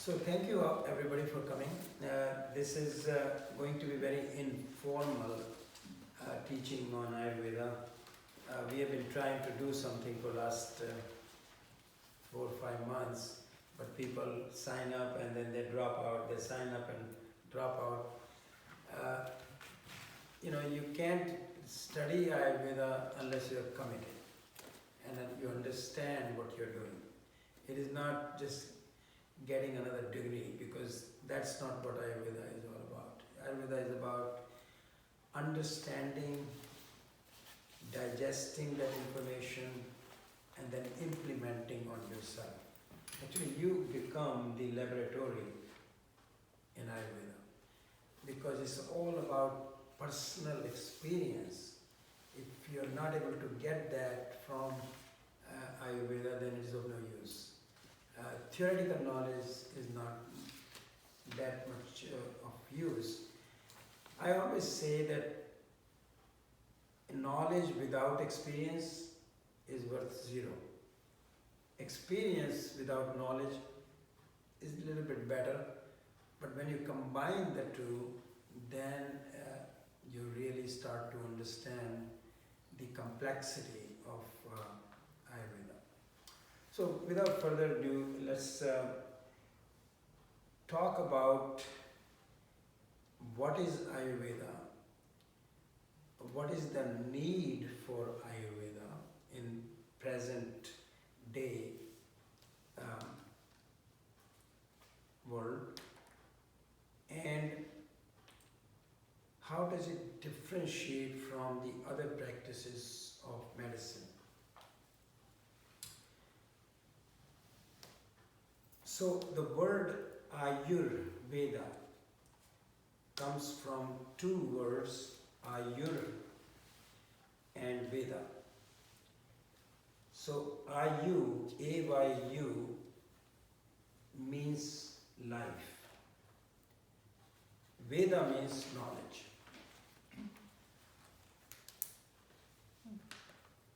So thank you everybody for coming. This is going to be very informal teaching on Ayurveda. We have been trying to do something for last 4 or 5 months, but people sign up and then they drop out. They sign up and drop out. You can't study Ayurveda unless you're committed and then you understand what you're doing. It is not just getting another degree, because that's not what Ayurveda is all about. Ayurveda is about understanding, digesting that information, and then implementing on yourself. Actually, you become the laboratory in Ayurveda, because it's all about personal experience. If you're not able to get that from Ayurveda, then it is of no use. Theoretical knowledge is not that much of use. I always say that knowledge without experience is worth zero. Experience without knowledge is a little bit better, but when you combine the two, then you really start to understand the complexity of Ayurveda. So without further ado, let's talk about what is Ayurveda, what is the need for Ayurveda in present day world, and how does it differentiate from the other practices of medicine. So the word Ayurveda comes from two words, Ayur and Veda. So Ayu, A-Y-U, means life. Veda means knowledge.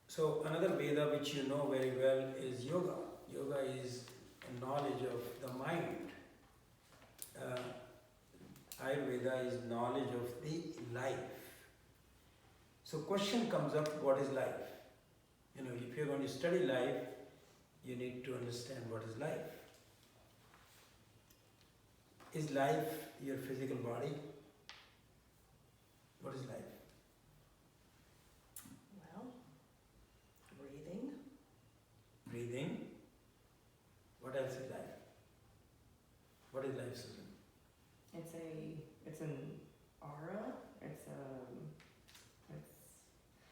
So another Veda which you know very well is yoga. Yoga is knowledge of the mind. Ayurveda is knowledge of the life. So question comes up, what is life? If you're going to study life, you need to understand what is life. Is life your physical body? What is life? Well, breathing. Breathing. What else is life? What is life, Susan? It's an aura. I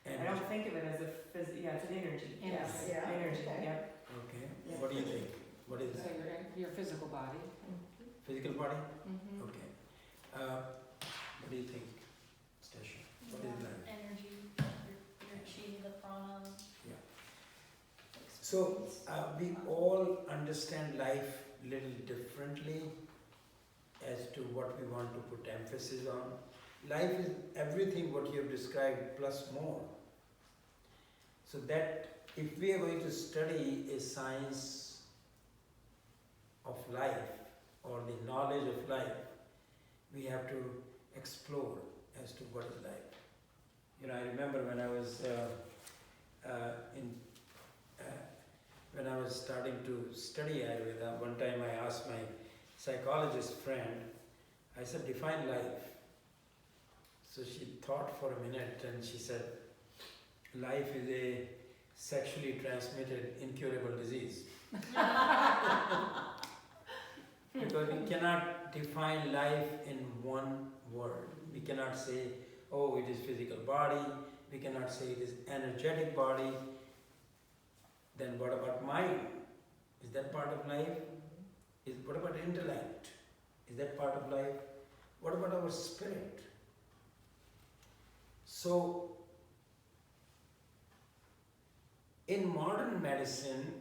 Energy. don't think of it as it's an energy. Yes. Yeah. Energy. Okay. Yep. Okay. Yeah. What do you think? What is So life? your physical body. Physical body? Mm-hmm. Okay. What do you think, Stasha? What is life? Energy, your chi, the prana. Yeah. So we all understand life little differently as to what we want to put emphasis on. Life is everything what you have described plus more. So that if we are going to study a science of life or the knowledge of life, we have to explore as to what is life. I remember when I was when I was starting to study Ayurveda, one time I asked my psychologist friend, I said, define life. So she thought for a minute and she said, life is a sexually transmitted incurable disease. Because we cannot define life in one word. We cannot say, oh, it is physical body. We cannot say it is energetic body. Then what about mind? Is that part of life? What about intellect? Is that part of life? What about our spirit? So, in modern medicine,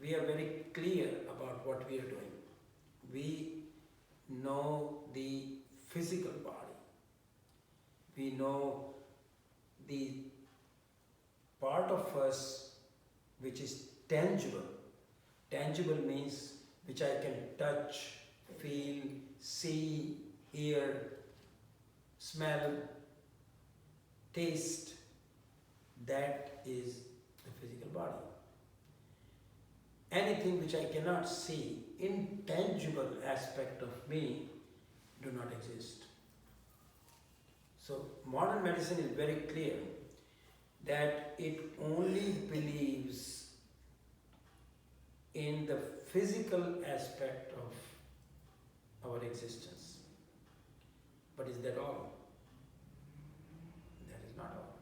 we are very clear about what we are doing. We know the physical body. We know the part of us which is tangible. Tangible means which I can touch, see, hear, smell, taste, that is the physical body. Anything which I cannot see, intangible aspect of me, do not exist. So modern medicine is very clear that it only believes in the physical aspect of our existence. But is that all? That is not all.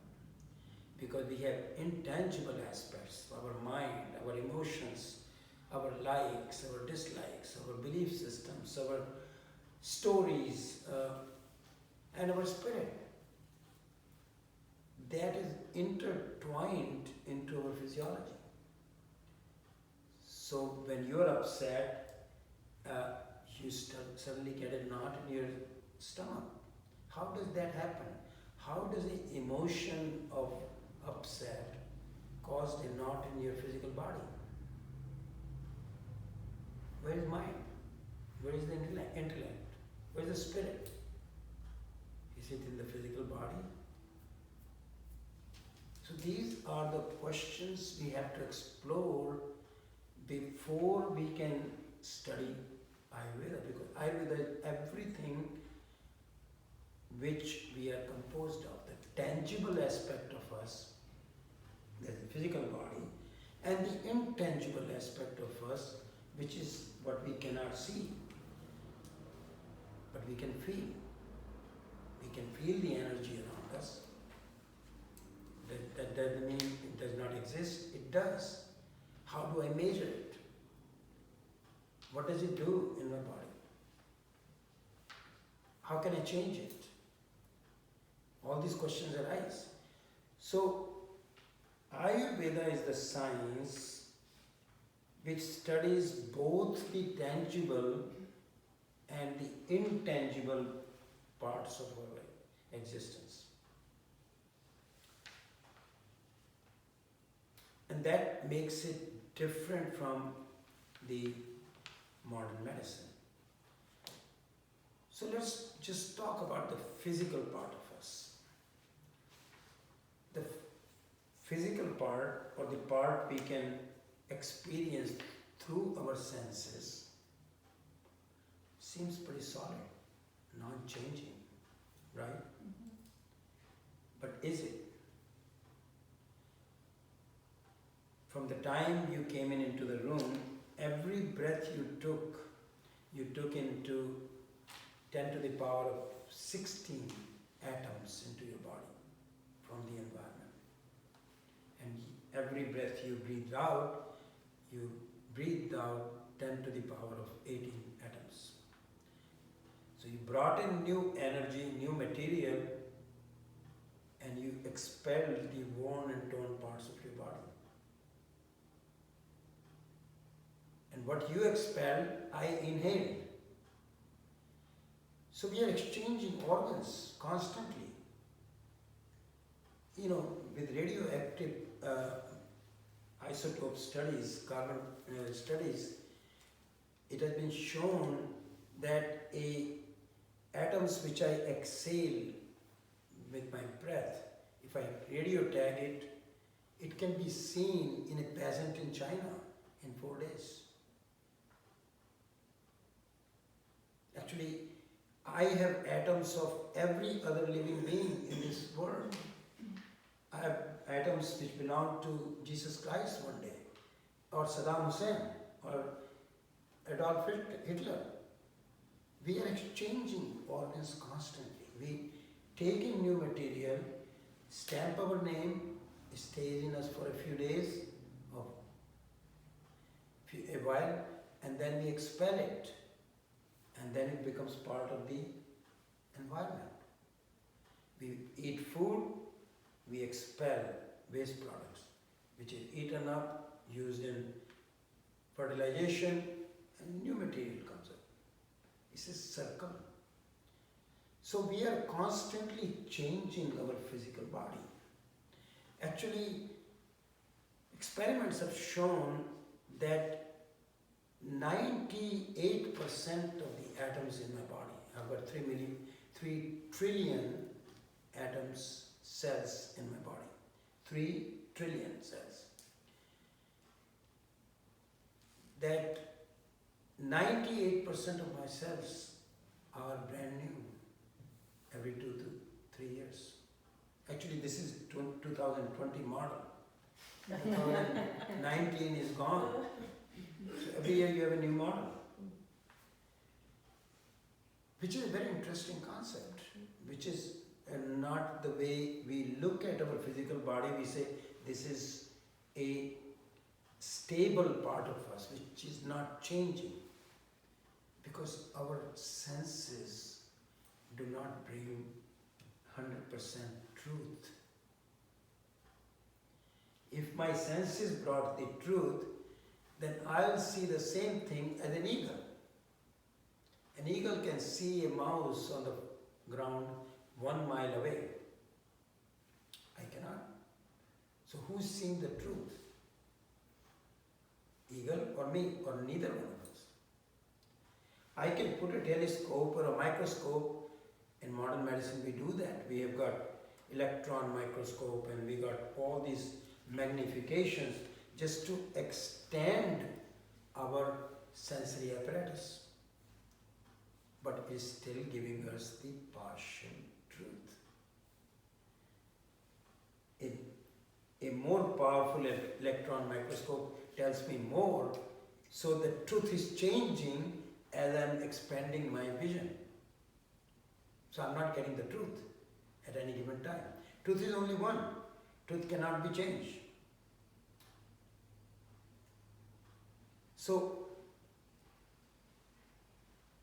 Because we have intangible aspects, our mind, our emotions, our likes, our dislikes, our belief systems, our stories, and our spirit. That is intertwined into our physiology. So when you're upset, you suddenly get a knot in your stomach. How does that happen? How does the emotion of upset cause a knot in your physical body? Where is mind? Where is the intellect? Where is the spirit? Is it in the physical body? So these are the questions we have to explore before we can study Ayurveda, because Ayurveda is everything which we are composed of, the tangible aspect of us, the physical body, and the intangible aspect of us, which is what we cannot see, but we can feel. We can feel the energy around us. That doesn't mean it does not exist, it does. How do I measure it? What does it do in my body? How can I change it? All these questions arise. So, Ayurveda is the science which studies both the tangible and the intangible parts of our existence. And that makes it different from the modern medicine. So let's just talk about the physical part of us. The physical part, or the part we can experience through our senses, seems pretty solid, non-changing, right? Mm-hmm. But is it? From the time you came into the room, every breath you took into 10 to the power of 16 atoms into your body from the environment. And every breath you breathed out, you breathed out 10 to the power of 18 atoms. So you brought in new energy, new material, and you expelled the worn and torn parts of your body. And what you expelled, I inhaled. So we are exchanging organs constantly. You know, with radioactive isotope studies, carbon studies, it has been shown that atoms which I exhale with my breath, if I radio tag it, it can be seen in a peasant in China in 4 days. Actually, I have atoms of every other living being in this world. I have atoms which belong to Jesus Christ one day, or Saddam Hussein, or Adolf Hitler. We are exchanging organs constantly. We take in new material, stamp our name, it stays in us for a few days, or a while, and then we expel it. And then it becomes part of the environment. We eat food, we expel waste products, which is eaten up, used in fertilization, and new material comes up. It's a circle. So we are constantly changing our physical body. Actually, experiments have shown that 98% of the atoms in my body, I've got 3 trillion atoms, cells in my body. 3 trillion cells. That 98% of my cells are brand new every 2 to 3 years. Actually, this is 2020 model. 2019 is gone. So every year you have a new model. Which is a very interesting concept, which is not the way we look at our physical body. We say this is a stable part of us which is not changing, because our senses do not bring 100% truth. If my senses brought the truth, then I'll see the same thing as an eagle. An eagle can see a mouse on the ground 1 mile away. I cannot. So who's seeing the truth? Eagle or me, or neither one of us? I can put a telescope or a microscope. In modern medicine we do that. We have got electron microscope and we got all these magnifications just to extend our sensory apparatus. But it's still giving us the partial truth. A more powerful electron microscope tells me more, so the truth is changing as I'm expanding my vision. So I'm not getting the truth at any given time. Truth is only one. Truth cannot be changed. So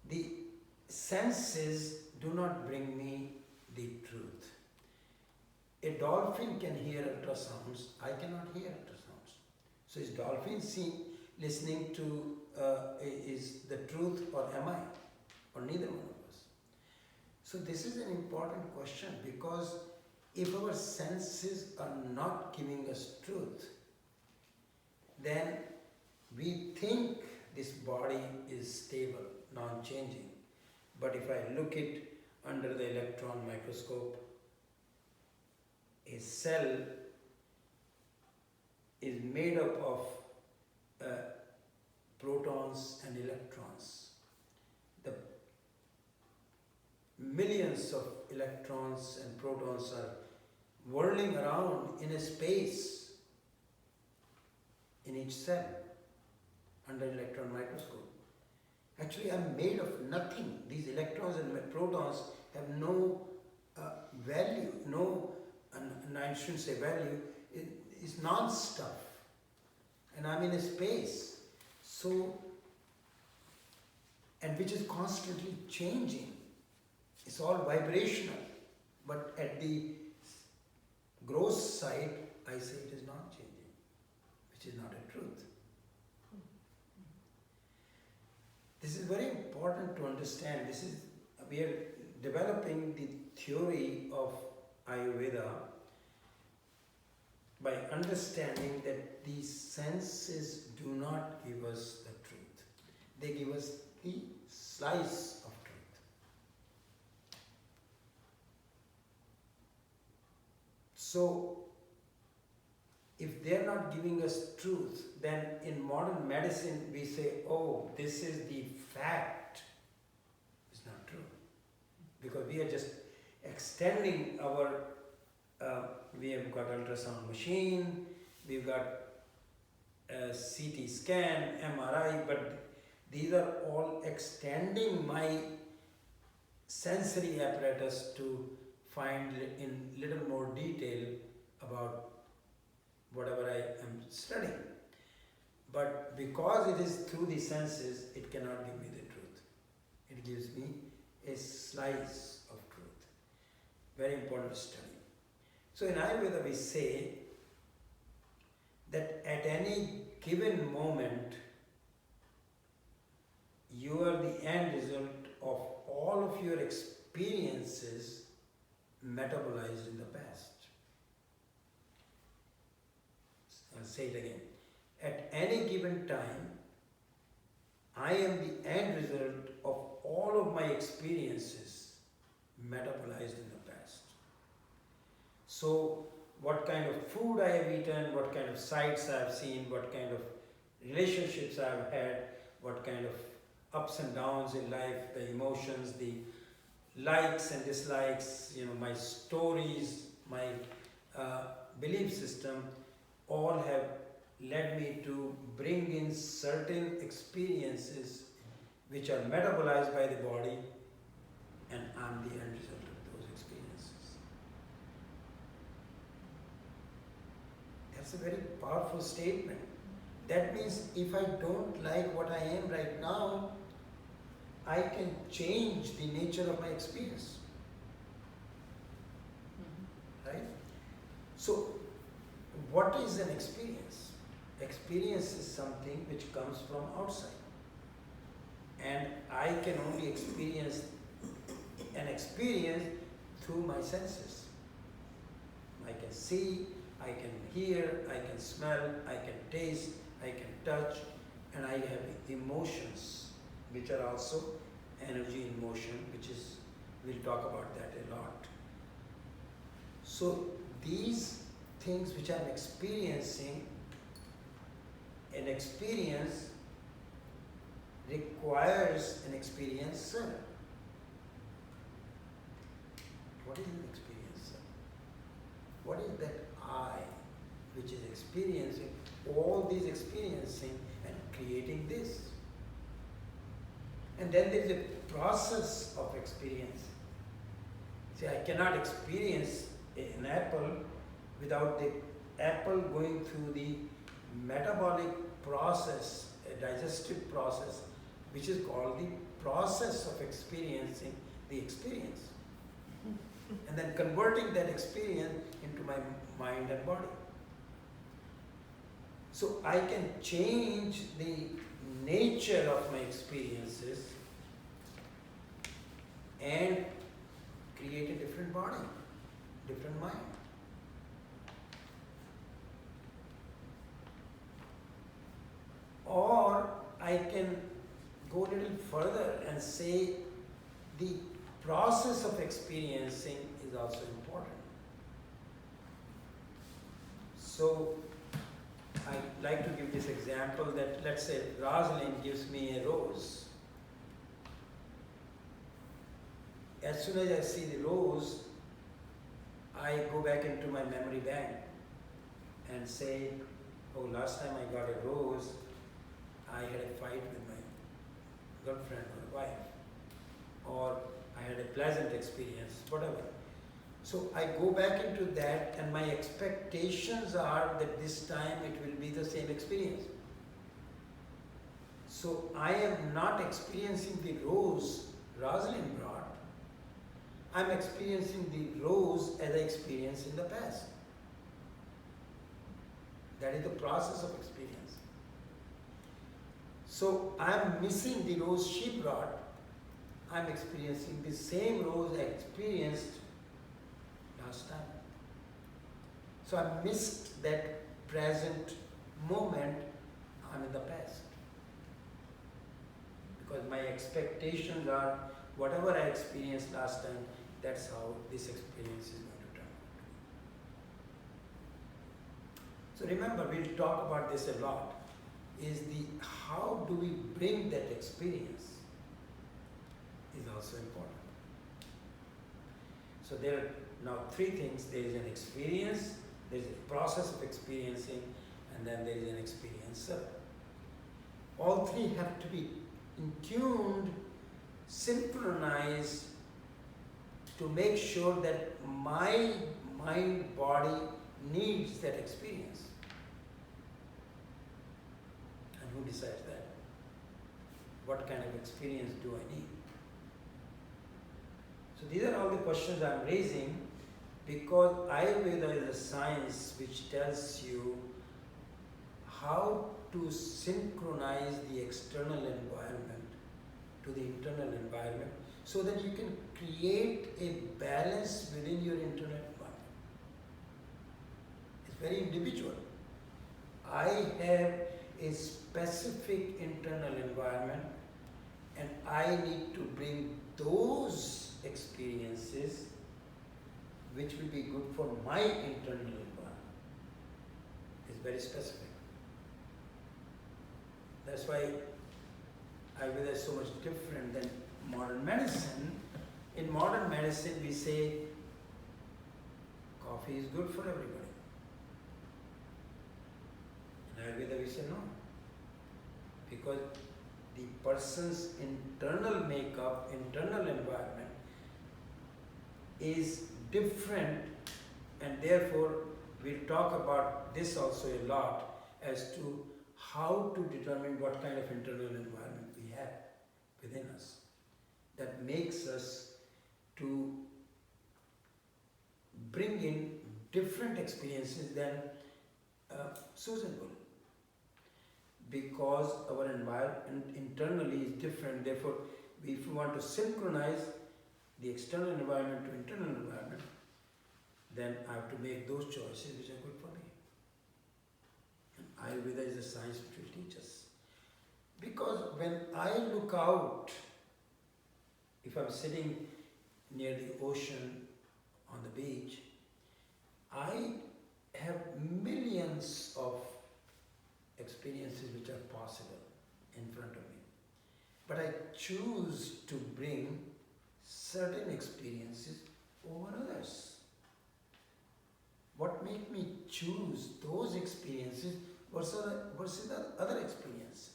the senses do not bring me the truth. A dolphin can hear ultrasounds. I cannot hear ultrasounds. So is dolphin listening to is the truth, or am I? Or neither one of us. So this is an important question, because if our senses are not giving us truth, then we think this body is stable, non-changing. But if I look it under the electron microscope, a cell is made up of protons and electrons. The millions of electrons and protons are whirling around in a space in each cell under electron microscope. Actually, I'm made of nothing. These electrons and protons have no value, and I shouldn't say value, it's non-stuff. And I'm in a space. So, and which is constantly changing. It's all vibrational. But at the gross side, I say it is not changing, which is not a truth. This is very important to understand. We are developing the theory of Ayurveda by understanding that the senses do not give us the truth. They give us the slice of truth. So, if they are not giving us truth, then in modern medicine we say, oh, this is the fact. It's not true. Because we are just extending our, we have got ultrasound machine, we've got CT scan, MRI, but these are all extending my sensory apparatus to find in little more detail about whatever I am studying. But because it is through the senses, it cannot give me the truth. It gives me a slice of truth. Very important to study. So in Ayurveda we say that at any given moment, you are the end result of all of your experiences metabolized in the past. I'll say it again. At any given time, I am the end result of all of my experiences metabolized in the past. So, what kind of food I have eaten, what kind of sights I have seen, what kind of relationships I have had, what kind of ups and downs in life, the emotions, the likes and dislikes, my stories, my belief system, all have led me to bring in certain experiences which are metabolized by the body, and I'm the end result of those experiences. That's a very powerful statement. That means if I don't like what I am right now, I can change the nature of my experience. Right? So, what is an experience? Experience is something which comes from outside. And I can only experience an experience through my senses. I can see, I can hear, I can smell, I can taste, I can touch, and I have emotions, which are also energy in motion, we'll talk about that a lot. So these things which I'm experiencing, an experience requires an experiencer. What is an experiencer? What is that I which is experiencing all these experiencing and creating this? And then there is a process of experience. See, I cannot experience an apple without the apple going through the metabolic process, a digestive process, which is called the process of experiencing the experience. And then converting that experience into my mind and body. So I can change the nature of my experiences and create a different body, different mind. Or I can go a little further and say the process of experiencing is also important. So I'd like to give this example that, let's say Rosalind gives me a rose. As soon as I see the rose, I go back into my memory bank and say, oh, last time I got a rose, I had a fight with my girlfriend or wife, or I had a pleasant experience, whatever. So I go back into that, and my expectations are that this time it will be the same experience. So I am not experiencing the rose Rosalind brought. I'm experiencing the rose as I experienced in the past. That is the process of experience. So I'm missing the rose she brought. I'm experiencing the same rose I experienced last time. So I missed that present moment. I'm in the past. Because my expectations are whatever I experienced last time, that's how this experience is going to turn out. So remember, we'll talk about this a lot, is the how do we bring that experience is also important. So there are now three things. There is an experience, there is a process of experiencing, and then there is an experiencer. All three have to be in tuned, synchronized, to make sure that my mind, body needs that experience. And who decides that? What kind of experience do I need? So these are all the questions I'm raising, because Ayurveda is a science which tells you how to synchronize the external environment to the internal environment, so that you can create a balance within your internal environment. It's very individual. I have a specific internal environment, and I need to bring those experiences which will be good for my internal environment. It's very specific. That's why Ayurveda is so much different than modern medicine. In modern medicine, we say coffee is good for everybody. In Ayurveda, we say no. Because the person's internal makeup, internal environment is different, and therefore we'll talk about this also a lot as to how to determine what kind of internal environment we have within us that makes us to bring in different experiences than suitable, because our environment internally is different. Therefore, if we want to synchronize the external environment to internal environment, then I have to make those choices which are good for me. And Ayurveda is a science which will teach us. Because when I look out, if I'm sitting near the ocean on the beach, I have millions of experiences which are possible in front of me. But I choose to bring certain experiences over others. What makes me choose those experiences versus the other experiences?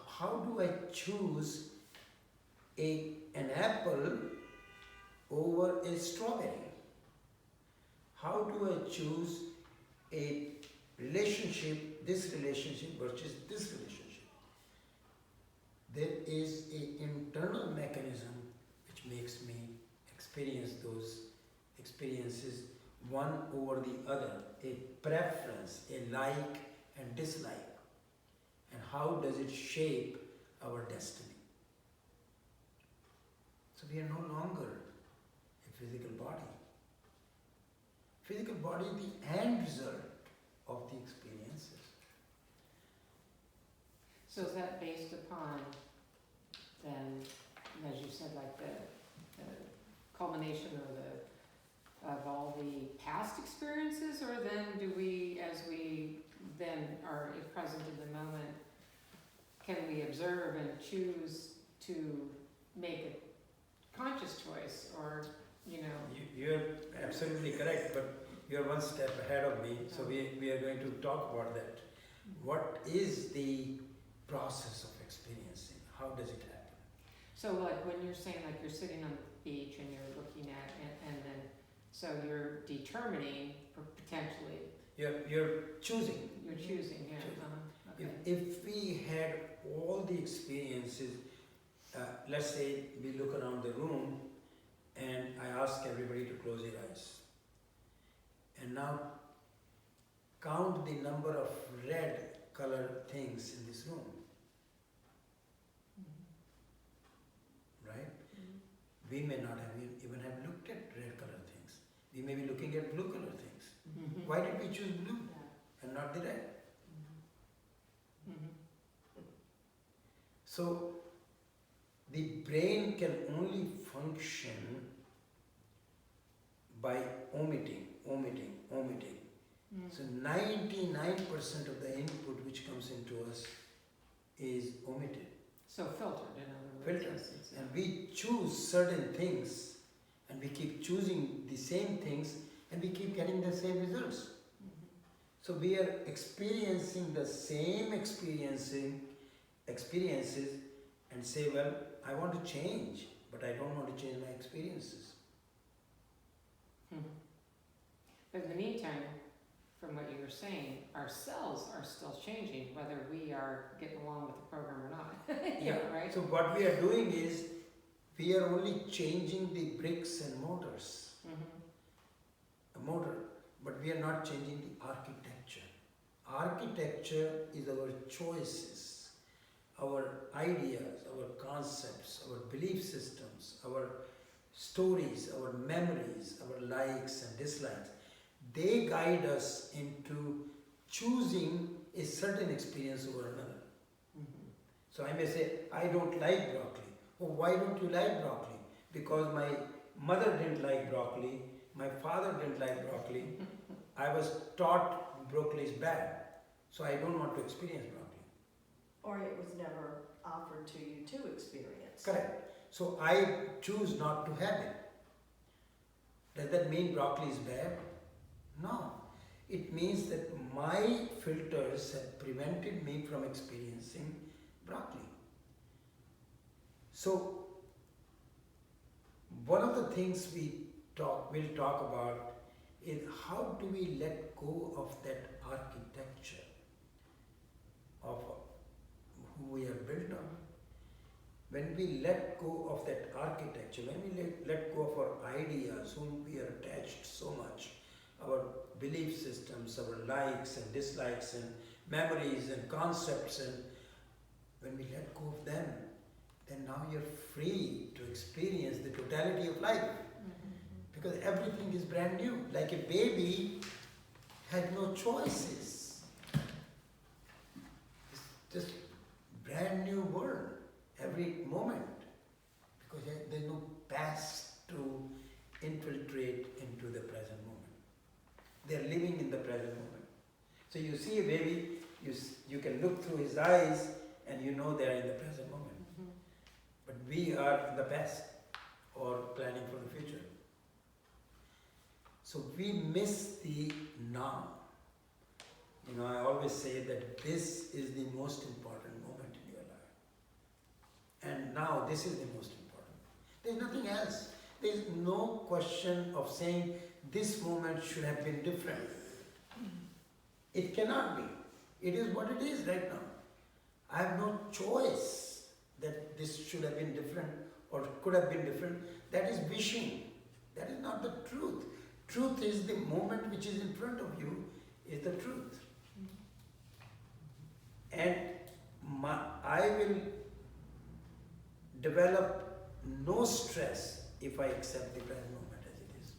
How do I choose an apple over a strawberry? How do I choose a relationship, this relationship versus this relationship? There is an internal mechanism which makes me experience those experiences one over the other, a preference, a like and dislike. And how does it shape our destiny? So we are no longer a physical body. Physical body is the end result of the experiences. So is that based upon then, as you said, like the culmination of all the past experiences, or then do we, as we then are present in the moment, can we observe and choose to make a conscious choice, or, you know? You're absolutely correct, but you're one step ahead of me, so we are going to talk about that. What is the process of experiencing? How does it happen? So like when you're saying like you're sitting on the beach and you're looking at and then, so you're determining potentially. You're choosing. You're choosing, yeah. Choosing. Okay. If we had all the experiences, let's say we look around the room and I ask everybody to close their eyes. And now count the number of red colored things in this room. Right? We may not have even have looked at red colored things. We may be looking at blue colored things. Mhm. Why did we choose blue Yeah. and not the red? Mhm. So the brain can only function by omitting. Mm. So 99% of the input which comes into us is omitted. So filtered, in other words. Filtered. It's- And we choose certain things and we keep choosing the same things and we keep getting the same results. Mhm. So we are experiencing the same experiences and say, well, I want to change, but I don't want to change my experiences. Mhm. But in the meantime, from what you were saying, our cells are still changing, whether we are getting along with the program or not. You know, right? So what we are doing is, we are only changing the bricks and mortars, Mhm. the motor, but we are not changing the architecture. Architecture is our choices, our ideas, our concepts, our belief systems, our stories, our memories, our likes and dislikes. They guide us into choosing a certain experience over another. Mhm. So I may say, I don't like broccoli. Oh, why don't you like broccoli? Because my mother didn't like broccoli, my father didn't like broccoli. I was taught broccoli is bad, so I don't want to experience broccoli. Or it was never offered to you to experience. Correct. So I choose not to have it. Does that mean broccoli is bad? No. It means that my filters have prevented me from experiencing broccoli. So, one of the things we'll talk about is how do we let go of that architecture of who we are built on. When we let go of that architecture, when we let go of our ideas, whom we are attached so much, our belief systems, our likes and dislikes and memories and concepts, and when we let go of them, then now you're free to experience the totality of life. Because everything is brand new. Like a baby had no choices. It's just brand new world every moment. Because there's no past to infiltrate into the present moment. They're living in the present moment. So you see a baby, you can look through his eyes and you know they're in the present moment. But we are in the past or planning for the future. So we miss the now. You know, I always say that this is the most important moment in your life. And now this is the most important. There's nothing else. There's no question of saying this moment should have been different. It cannot be. It is what it is right now. I have no choice that this should have been different or could have been different. That is wishing. That is not the truth. Truth is the moment which is in front of you is the truth. And I will develop no stress if I accept the present moment as it is.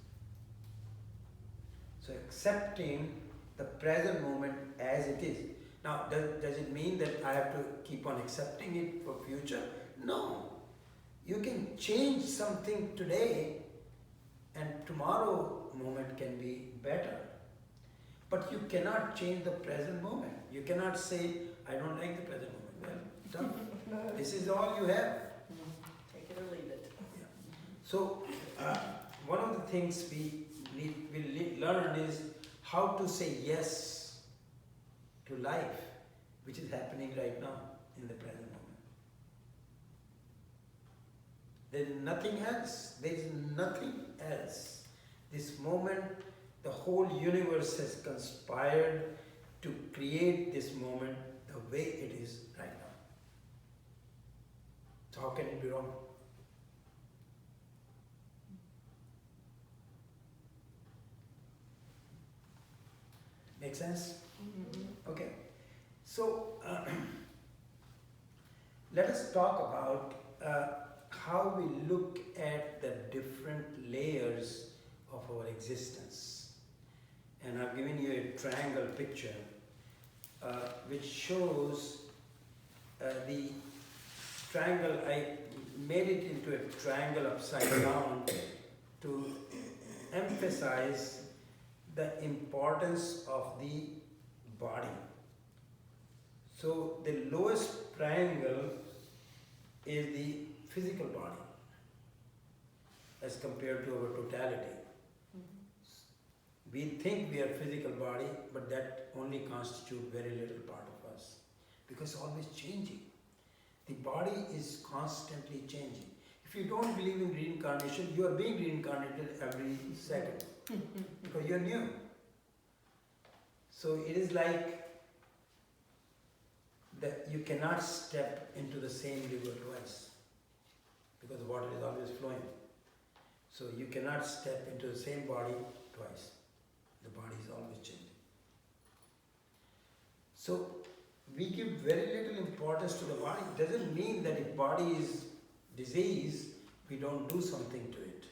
So accepting the present moment as it is. Now, does it mean that I have to keep on accepting it for future? No. You can change something today and tomorrow moment can be better. But you cannot change the present moment. You cannot say, I don't like the present moment. Well, done. This is all you have. Take it or leave it. Yeah. So, one of the things we learn is how to say yes to life, which is happening right now in the present moment. There's nothing else. There's nothing else. This moment, the whole universe has conspired to create this moment the way it is right now. So how can it be wrong? Make sense? Okay. So let us talk about how we look at the different layers of our existence. And I've given you a triangle picture which shows the triangle. I made it into a triangle upside down to emphasize the importance of the body. So the lowest triangle is the physical body as compared to our totality. We think we are physical body, but that only constitutes very little part of us because it's always changing. The body is constantly changing. If you don't believe in reincarnation, you are being reincarnated every second because you're new. So it is like that you cannot step into the same river twice because the water is always flowing. So you cannot step into the same body twice. The body is always changing. So we give very little importance to the body. It doesn't mean that if body is disease, we don't do something to it.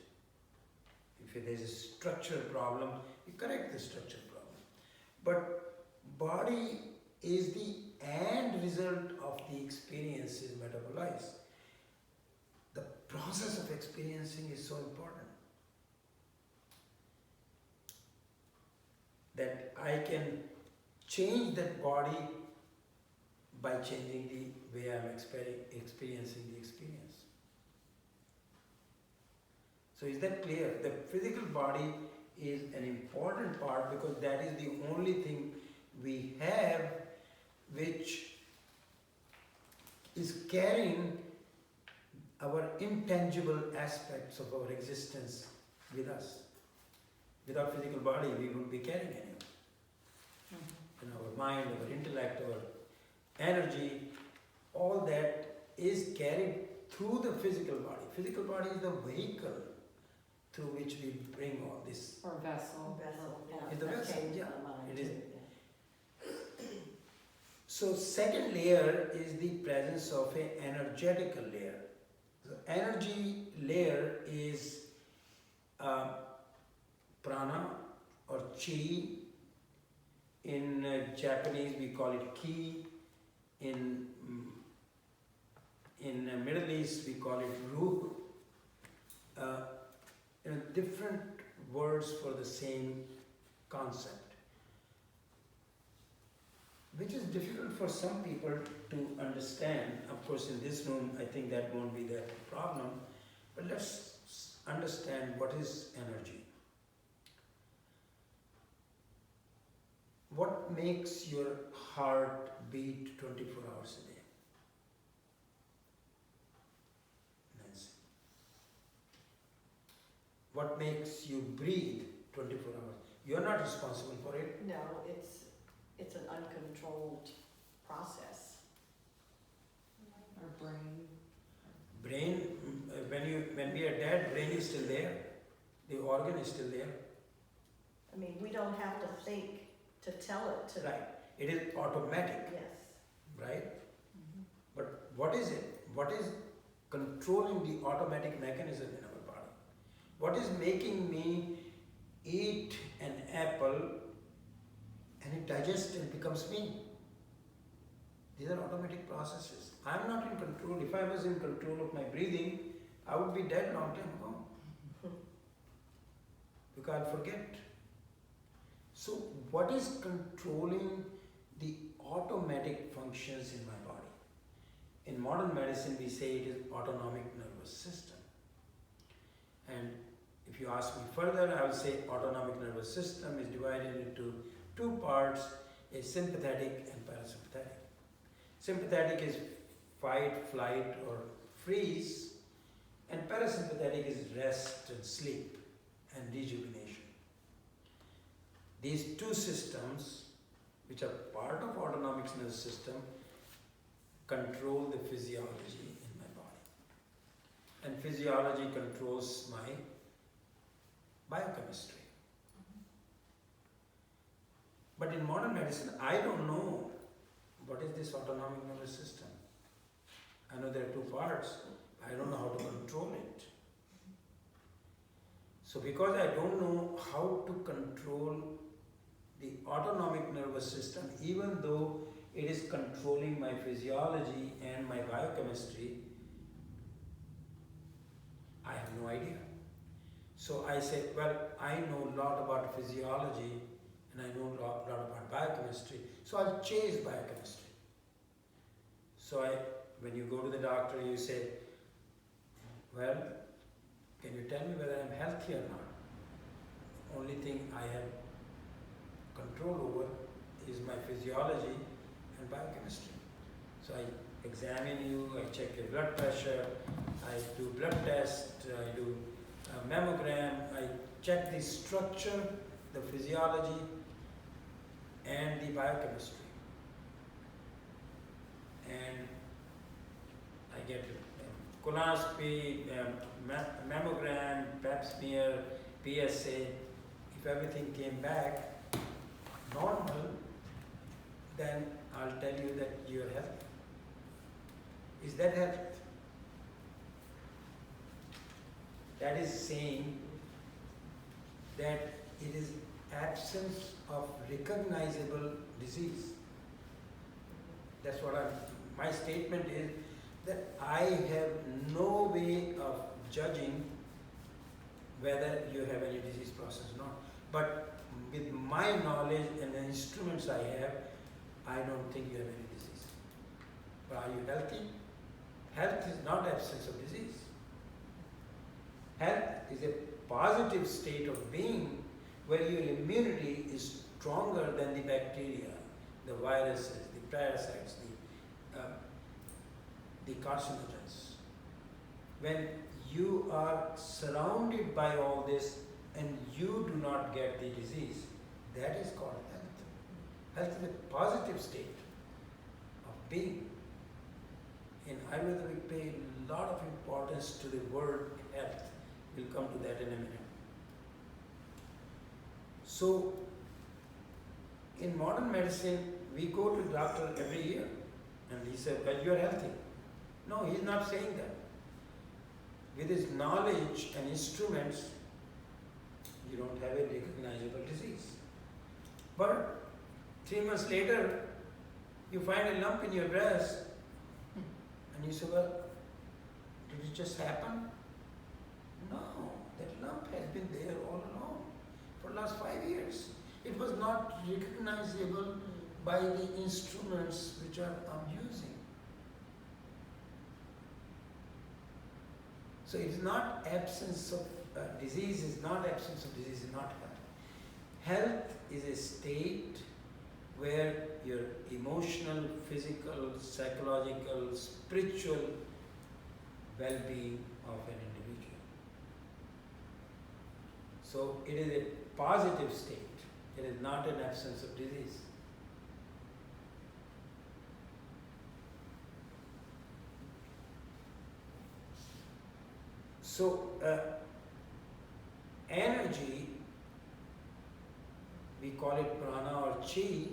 If there's a structural problem, you correct the structural problem. But body is the end result of the experiences metabolized. The process of experiencing is so important that I can change that body by changing the way I'm experiencing the experience. So is that clear? The physical body is an important part because that is the only thing we have which is carrying our intangible aspects of our existence with us. Without physical body, we wouldn't be carrying any of it. And our mind, our intellect, our energy, all that is carried through the physical body. Physical body is the vehicle through which we bring all this. Or vessel. It's the vessel, Change yeah, my mind it is. too, yeah. So second layer is the presence of an energetical layer. The energy layer is prana or chi. In Japanese we call it ki. In Middle East we call it ruh. Different words for the same concept, which is difficult for some people to understand. Of course, in this room, I think that won't be the problem, but let's understand what is energy. What makes your heart beat 24 hours a day? Nancy. What makes you breathe 24 hours? You're not responsible for it. No, it's an uncontrolled process. Or brain. Brain, when we are dead, brain is still there. The organ is still there. I mean, we don't have to think to tell it to. Right. It is automatic, Yes. right? But what is it? What is controlling the automatic mechanism in our body? What is making me eat an apple and it digests and becomes me? These are automatic processes. I'm not in control. If I was in control of my breathing, I would be dead long time ago. Because I'll forget. So what is controlling the automatic functions in my body? In modern medicine, we say it is autonomic nervous system. And if you ask me further, I will say autonomic nervous system is divided into two parts, a sympathetic and parasympathetic. Sympathetic is fight, flight or freeze, and parasympathetic is rest and sleep and rejuvenation. These two systems, which are part of autonomic nervous system, control the physiology in my body. And physiology controls my biochemistry. But in modern medicine, I don't know what is this autonomic nervous system. I know there are two parts. I don't know how to control it. So because I don't know how to control the autonomic nervous system, even though it is controlling my physiology and my biochemistry, I have no idea. So I say, well, I know a lot about physiology and I know a lot about biochemistry, so I'll chase biochemistry. So when you go to the doctor, you say, well, can you tell me whether I'm healthy or not? The only thing I have control over is my physiology and biochemistry. So I examine you, I check your blood pressure, I do blood test, I do a mammogram, I check the structure, the physiology and the biochemistry. And I get colonoscopy, mammogram, pap smear, PSA. If everything came back normal, then I'll tell you that you're healthy. Is that health? That is saying that it is absence of recognizable disease. That's what my statement is that I have no way of judging whether you have any disease process or not. But with my knowledge and the instruments I have, I don't think you have any disease. But are you healthy? Health is not absence of disease. Health is a positive state of being where your immunity is stronger than the bacteria, the viruses, the parasites, the carcinogens. When you are surrounded by all this and you do not get the disease, that is called health. Health is a positive state of being. In Ayurveda, we pay a lot of importance to the word health. We'll come to that in a minute. So, in modern medicine, we go to doctor every year and he said, well, you're healthy. No, he's not saying that. With his knowledge and instruments, you don't have a recognizable disease. But 3 months later, you find a lump in your breast and you say, well, did it just happen? No, that lump has been there all along for the last 5 years. It was not recognizable by the instruments which I'm using. So it is not absence of disease, is not absence of disease, is not health. Health is a state where your emotional, physical, psychological, spiritual well-being of an individual. So it is a positive state. It is not an absence of disease. So energy, we call it prana or chi,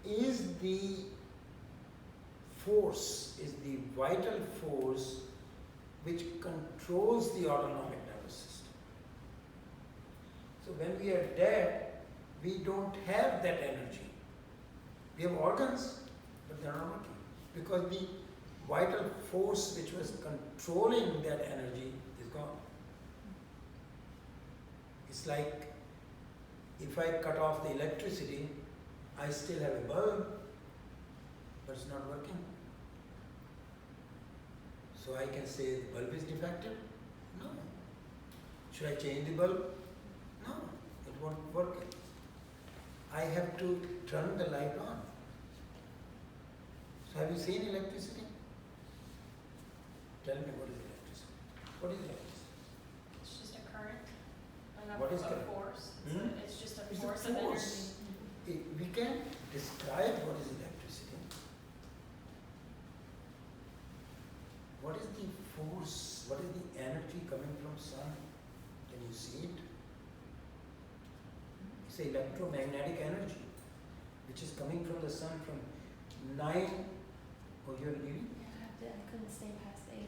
is the force, is the vital force which controls the autonomic nervous system. So when we are dead, we don't have that energy. We have organs, but they are not working. Because the vital force which was controlling that energy is gone. It's like if I cut off the electricity, I still have a bulb, but it's not working. So I can say the bulb is defective? No. Should I change the bulb? No, it won't work. I have to turn the light on. So have you seen electricity? Tell me, what is electricity? What is electricity? It's just a current, What is a current? force. Hmm? It's just a It's a force of energy. force. We can describe what is electricity. What is the force? What is the energy coming from sun? Can you see it? It's electromagnetic energy, which is coming from the sun from 9. Oh, you're leaving? Yeah, I couldn't stay past 8.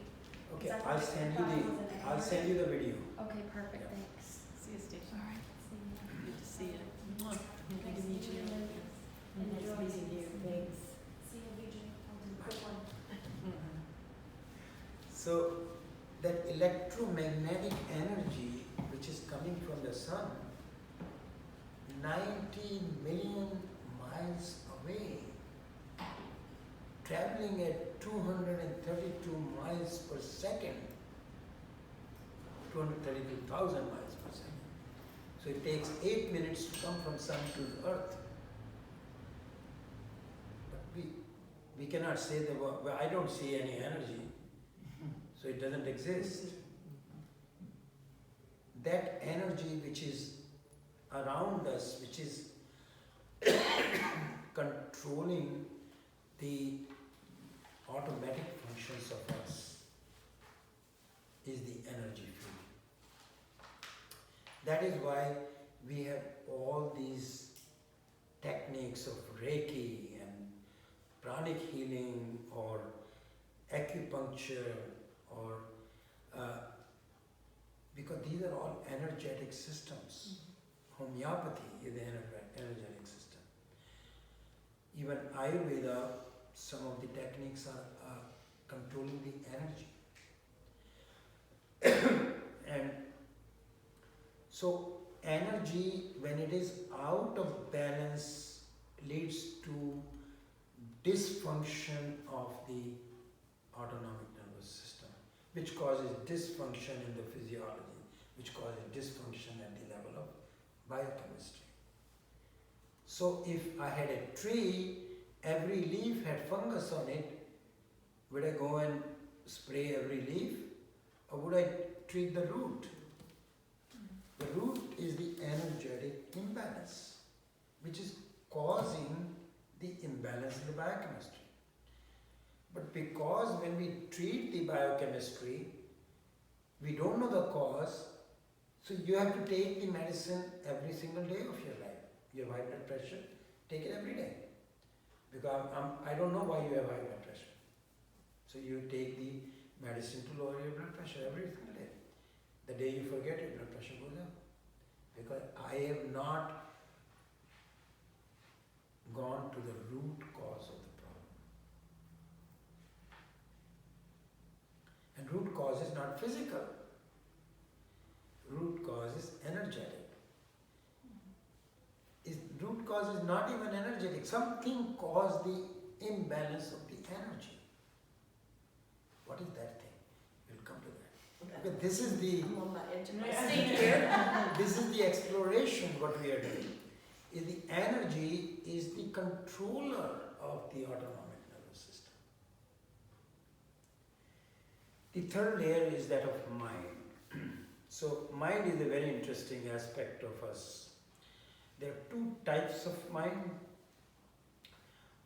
Okay, Is that I'll the- send I thought it you was an I'll hour. send you the video. Okay, perfect, Yeah. thanks. See you, Station. All right, see you. Good to see you. Nice Good to meet you. Nice meeting you, thanks. See you, BJ. I'll do a quick one. So that electromagnetic energy which is coming from the sun, 90 million miles away, traveling at 232 miles per second, 232,000 miles per second. So it takes 8 minutes to come from sun to the earth. But we cannot say that, well, I don't see any energy, so it doesn't exist. That energy which is around us, which is controlling the automatic functions of us, is the energy field. That is why we have all these techniques of Reiki and pranic healing or acupuncture or because these are all energetic systems. Homeopathy is an energetic system. Even Ayurveda some of the techniques are controlling the energy. And so energy, when it is out of balance, leads to dysfunction of the autonomic nervous system, which causes dysfunction in the physiology, which causes dysfunction at the level of biochemistry. So if I had a tree, every leaf had fungus on it, would I go and spray every leaf, or would I treat the root? The root is the energetic imbalance, which is causing the imbalance in the biochemistry. But because when we treat the biochemistry, we don't know the cause, so you have to take the medicine every single day of your life. Your high blood pressure, take it every day. Because I don't know why you have high blood pressure. So you take the medicine to lower your blood pressure every single day. The day you forget, your blood pressure goes up. Because I have not gone to the root cause of the problem. And root cause is not physical. Root cause is energetic. Root cause is not even energetic. Something caused the imbalance of the energy. What is that thing? We'll come to that. Because this is the I'm on my edge of my seat here. this is the exploration what we are doing. Is the energy is the controller of the autonomic nervous system. The third layer is that of mind. So mind is a very interesting aspect of us. There are two types of mind.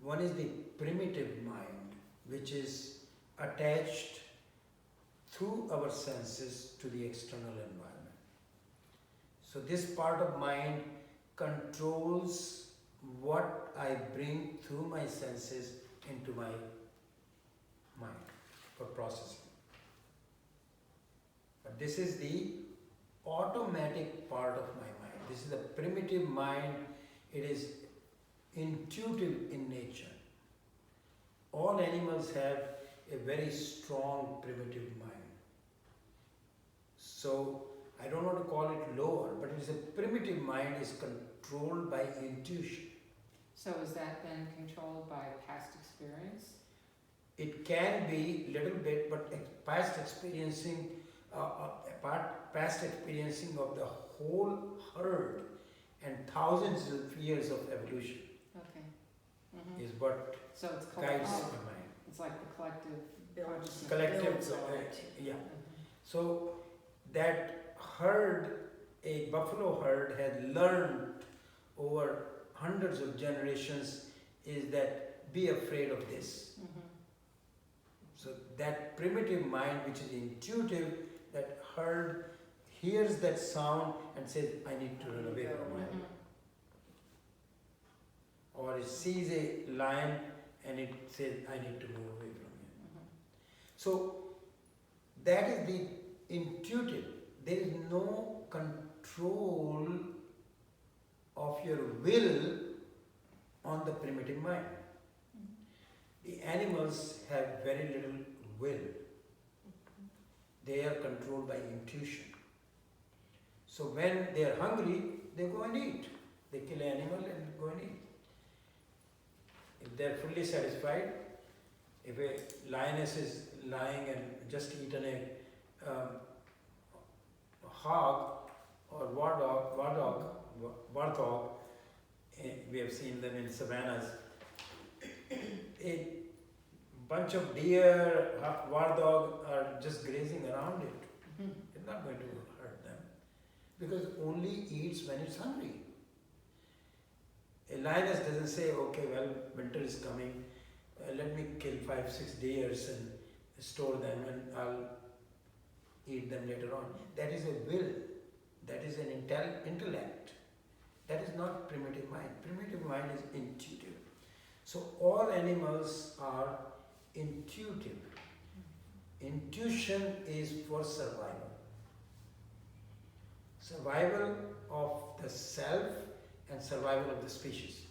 One is the primitive mind, which is attached through our senses to the external environment. So this part of mind controls what I bring through my senses into my mind for processing. But this is the automatic part of my mind. This is the primitive mind. It is intuitive in nature. All animals have a very strong primitive mind. So I don't want to call it lower, but it is a primitive mind is controlled by intuition. So is that then controlled by past experience? It can be little bit, but past experiencing of the whole herd and thousands of years of evolution Okay. is what So it's guides collective. the mind. It's like the collective consciousness. Collective, Builds on it. yeah. Mhm. So that herd, a buffalo herd, had learned over hundreds of generations is that be afraid of this. Mhm. So that primitive mind, which is intuitive, that herd hears that sound and says, I need to run away from it. Mhm. Or it sees a lion and it says, I need to move away from it. Mhm. So that is the intuitive. There is no control of your will on the primitive mind. The animals have very little will. They are controlled by intuition. So when they are hungry, they go and eat. They kill an animal and go and eat. If they are fully satisfied, if a lioness is lying and just eaten a hog or warthog, we have seen them in savannas. A bunch of deer, warthog are just grazing around it. Mhm. It's not going to hurt them because it only eats when it's hungry. A lioness doesn't say, okay, well, winter is coming, let me kill 5-6 deers and store them and I'll eat them later on. That is a will. That is an intellect. That is not primitive mind. Primitive mind is intuitive. So all animals are intuitive. Intuition is for survival. Survival of the self and survival of the species.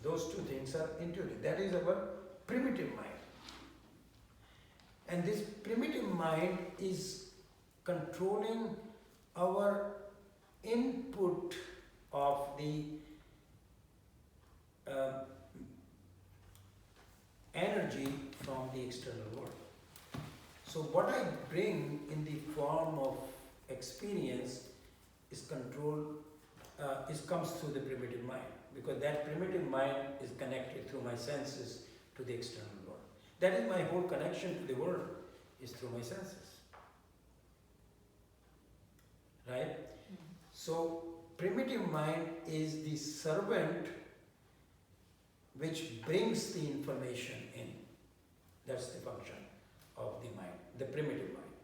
So those two things are intuitive. That is our primitive mind. And this primitive mind is controlling our input of the energy from the external world. So what I bring in the form of experience is comes through the primitive mind, because that primitive mind is connected through my senses to the external world. That is my whole connection to the world, is through my senses. Right? So primitive mind is the servant which brings the information in. That's the function of the mind, the primitive mind.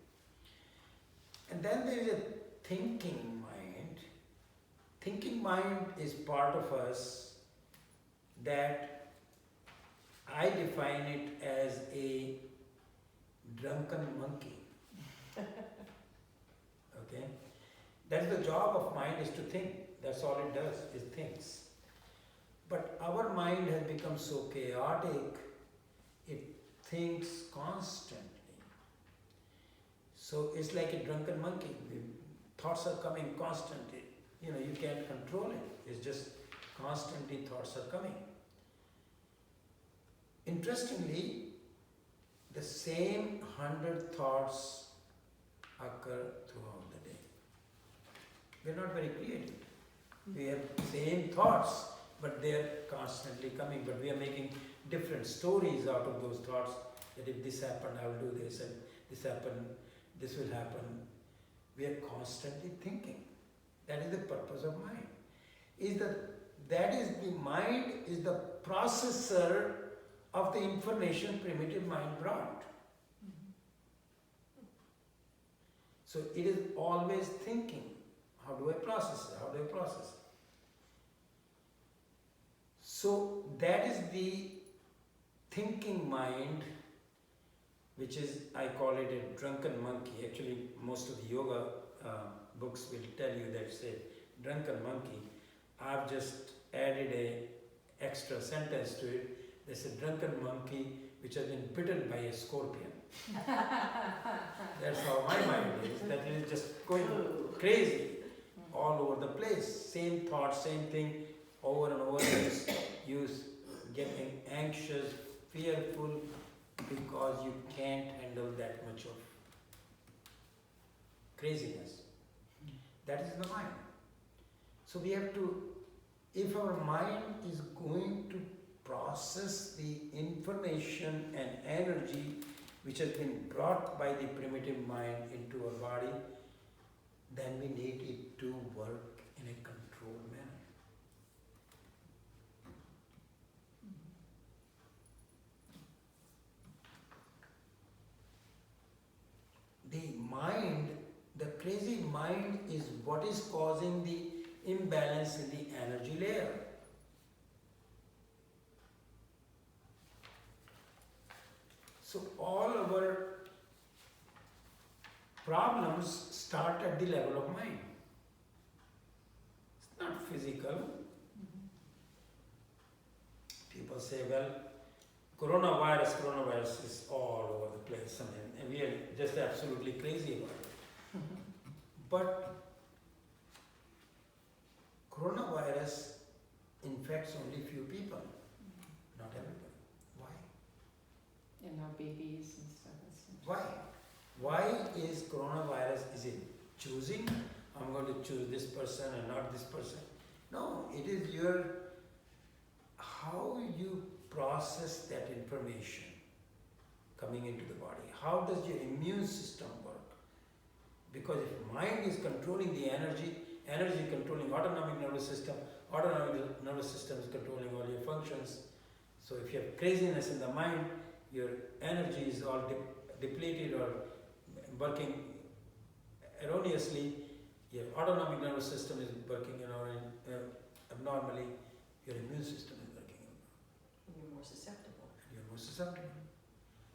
And then there is a thinking mind. Thinking mind is part of us that I define it as a drunken monkey. Okay? That's the job of mind, is to think. That's all it does, it thinks. But our mind has become so chaotic, it thinks constantly. So it's like a drunken monkey. The thoughts are coming constantly. You can't control it. It's just constantly thoughts are coming. Interestingly, the same 100 thoughts occur throughout the day. We're not very creative. We have same thoughts, but they're constantly coming. But we are making different stories out of those thoughts. That if this happened, I will do this, and this happened, this will happen. We are constantly thinking. That is the purpose of mind. That is the mind is the processor of the information primitive mind brought. So it is always thinking. How do I process it? How do I process it? So that is the thinking mind, which is, I call it a drunken monkey. Actually, most of the yoga books will tell you that it's a drunken monkey. I've just added a extra sentence to it. There's a drunken monkey which has been bitten by a scorpion. That's how my mind is. That it is just going crazy all over the place. Same thought, same thing, over and over. You getting anxious, fearful, because you can't handle that much of craziness. That is the mind. So we have to, if our mind is going to process the information and energy which has been brought by the primitive mind into our body, then we need it to work in a controlled manner. The mind, the crazy mind, is what is causing the imbalance in the energy layer. So all our problems start at the level of mind. It's not physical. People say, well, coronavirus is all over the place, and we are just absolutely crazy about it. But coronavirus infects only few people, not everybody. Why? And no babies and stuff. Why? Why is coronavirus, is it choosing? I'm going to choose this person and not this person. No, it is how you process that information coming into the body. How does your immune system work? Because if mind is controlling the energy controlling autonomic nervous system is controlling all your functions. So if you have craziness in the mind, your energy is all depleted or working erroneously, your autonomic nervous system is working abnormally, your immune system is working abnormally. And you're more susceptible. You're more susceptible.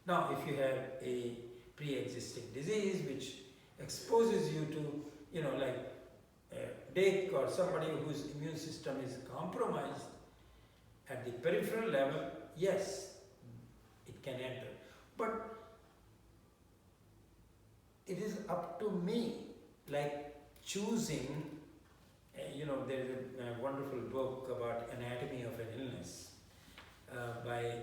Now, if you have a pre-existing disease which exposes you to, like Dick or somebody whose immune system is compromised, At the peripheral level, yes, it can enter. But it is up to me, like choosing, there is a wonderful book about anatomy of an illness by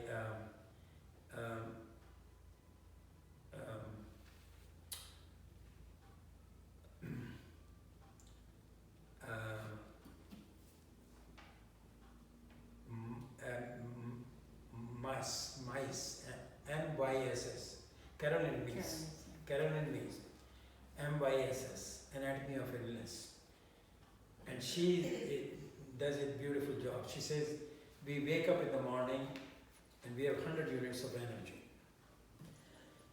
MYSS, Carolyn Mees. Carolyn Mees, MYSS, Anatomy of Illness. And she does a beautiful job. She says, we wake up in the morning and we have 100 units of energy.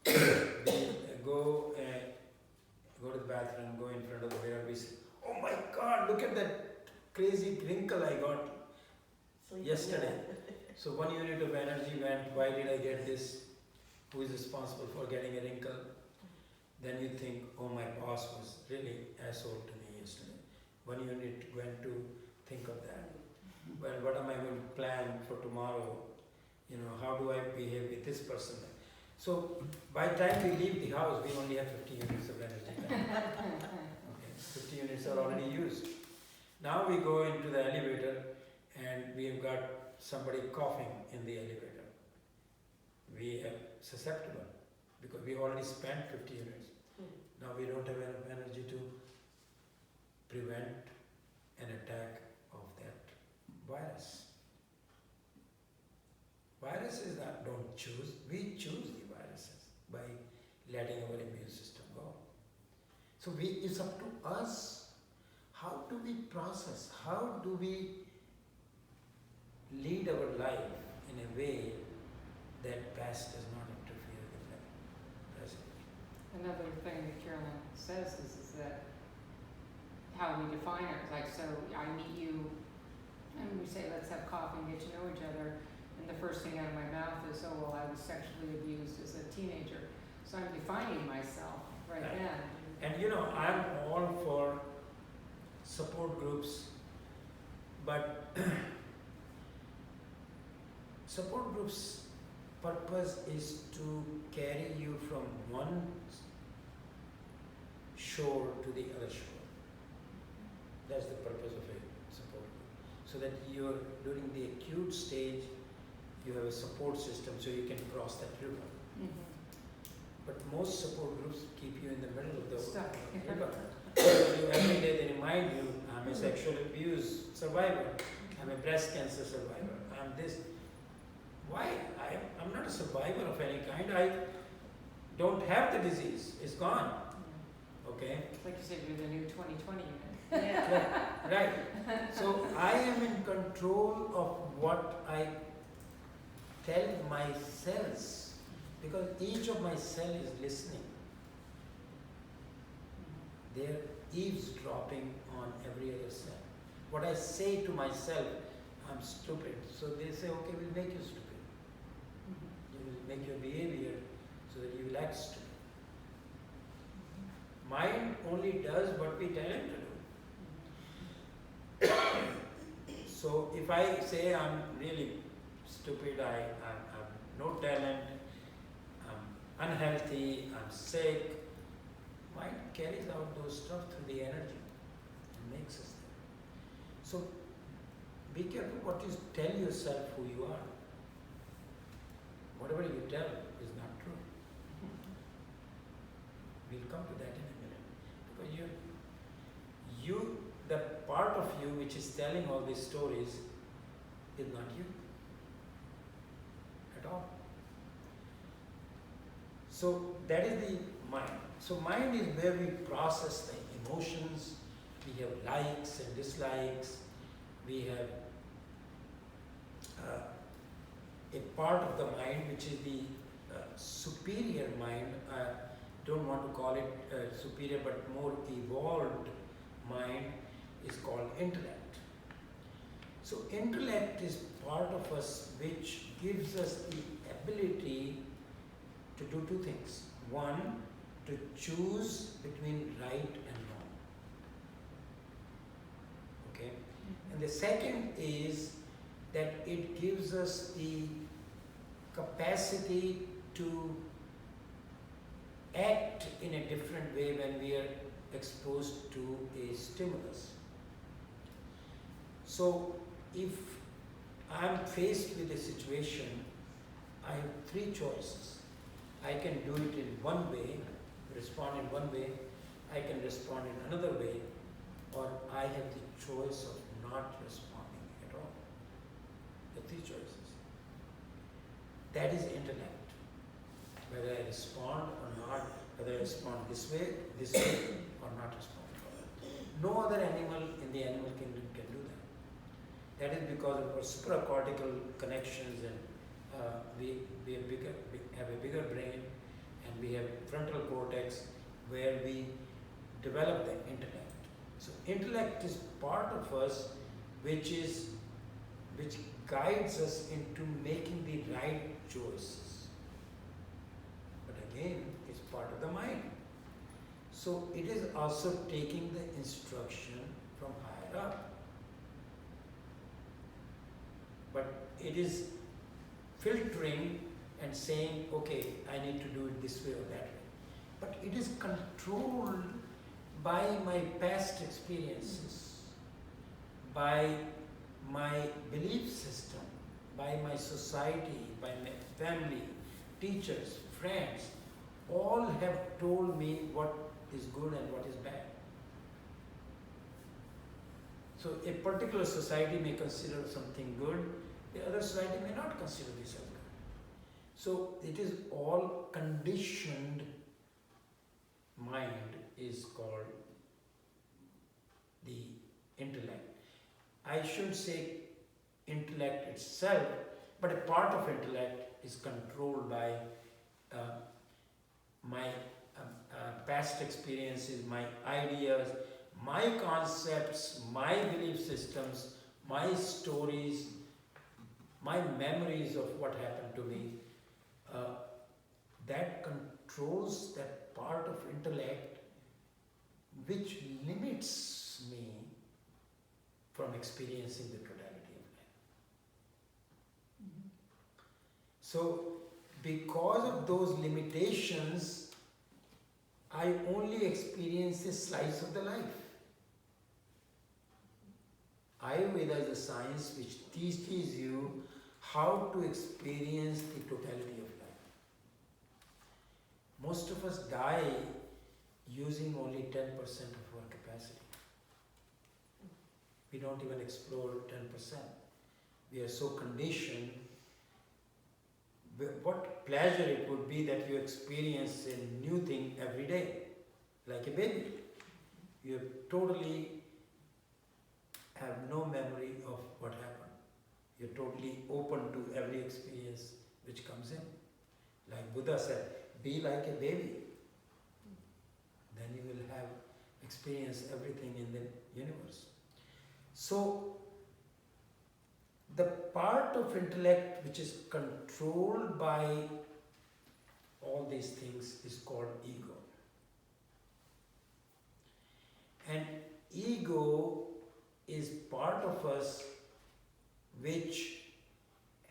We go to the bathroom, go in front of the mirror, we say, oh my God, look at that crazy wrinkle I got yesterday. So 1 unit of energy went, why did I get this? Who is responsible for getting a wrinkle? Then you think, oh, my boss was really asshole to me yesterday. 1 unit went to think of that. Well, what am I going to plan for tomorrow? How do I behave with this person? So by the time we leave the house, we only have 50 units of energy. Okay, 50 units are already used. Now we go into the elevator and we have got somebody coughing in the elevator. We are susceptible because we already spent 50 units. Now we don't have enough energy to prevent an attack of that virus. Viruses don't choose, we choose the viruses by letting our immune system go. So it's up to us. How do we process? How do we lead our life in a way that past does not interfere with the present? Another thing that Carolyn says is that how we define it, like, so I meet you and we say, let's have coffee and get to know each other, and the first thing out of my mouth is, oh, well, I was sexually abused as a teenager. So I'm defining myself right then. And I'm all for support groups, but support groups' purpose is to carry you from one shore to the other shore. That's the purpose of a support group. So that during the acute stage, you have a support system so you can cross that river. But most support groups keep you in the middle of the river. Every day they remind you, I'm a sexual abuse survivor, I'm a breast cancer survivor, I'm this. Why? I'm not a survivor of any kind. I don't have the disease. It's gone. Okay? Like you said, you're the new 2020 unit. Yeah. Right. So I am in control of what I tell my cells, because each of my cells is listening. They're eavesdropping on every other cell. What I say to myself, I'm stupid. So they say, okay, we'll make you stupid. You will make your behavior so that you will act stupid. Mind only does what we tell him to do. So if I say I'm really stupid, I have no talent, I'm unhealthy, I'm sick, mind carries out those stuff through the energy and makes us there. So be careful what you tell yourself who you are. Whatever you tell is not true. We'll come to that in a minute. Because the part of you which is telling all these stories is not you at all. So that is the mind. So mind is where we process the emotions, we have likes and dislikes, we have a part of the mind which is the superior mind. I don't want to call it superior, but more evolved mind is called intellect. So intellect is part of us which gives us the ability to do two things. One, to choose between right and wrong. Okay? And the second is that it gives us the capacity to act in a different way when we are exposed to a stimulus. So if I'm faced with a situation, I have three choices. I can do it in one way, respond in one way, I can respond in another way, or I have the choice of not responding at all. The three choices. That is intellect. Whether I respond or not, whether I respond this way, or not respond at all. No other animal in the animal kingdom can do that. That is because of our supracortical connections, and we have a bigger brain, and we have frontal cortex where we develop the intellect. So intellect is part of us which guides us into making the right choices. But again, it's part of the mind. So it is also taking the instruction from higher up. But it is filtering and saying, okay, I need to do it this way or that way. But it is controlled by my past experiences, by my belief system, by my society, by my family, teachers, friends. All have told me what is good and what is bad. So a particular society may consider something good, the other society may not consider this as good. So it is all conditioned mind is called the intellect. I shouldn't say intellect itself, but a part of intellect is controlled by my past experiences, my ideas, my concepts, my belief systems, my stories, my memories of what happened to me. That controls that part of intellect which limits me from experiencing the totality of life. So, because of those limitations, I only experience a slice of the life. Ayurveda is a science which teaches you how to experience the totality of life. Most of us die using only 10% of our capacity. We don't even explore 10%. We are so conditioned. What pleasure it would be that you experience a new thing every day, like a baby. You totally have no memory of what happened. You're totally open to every experience which comes in. Like Buddha said, be like a baby. Then you will have experienced everything in the universe. So, the part of intellect which is controlled by all these things is called ego. And ego is part of us which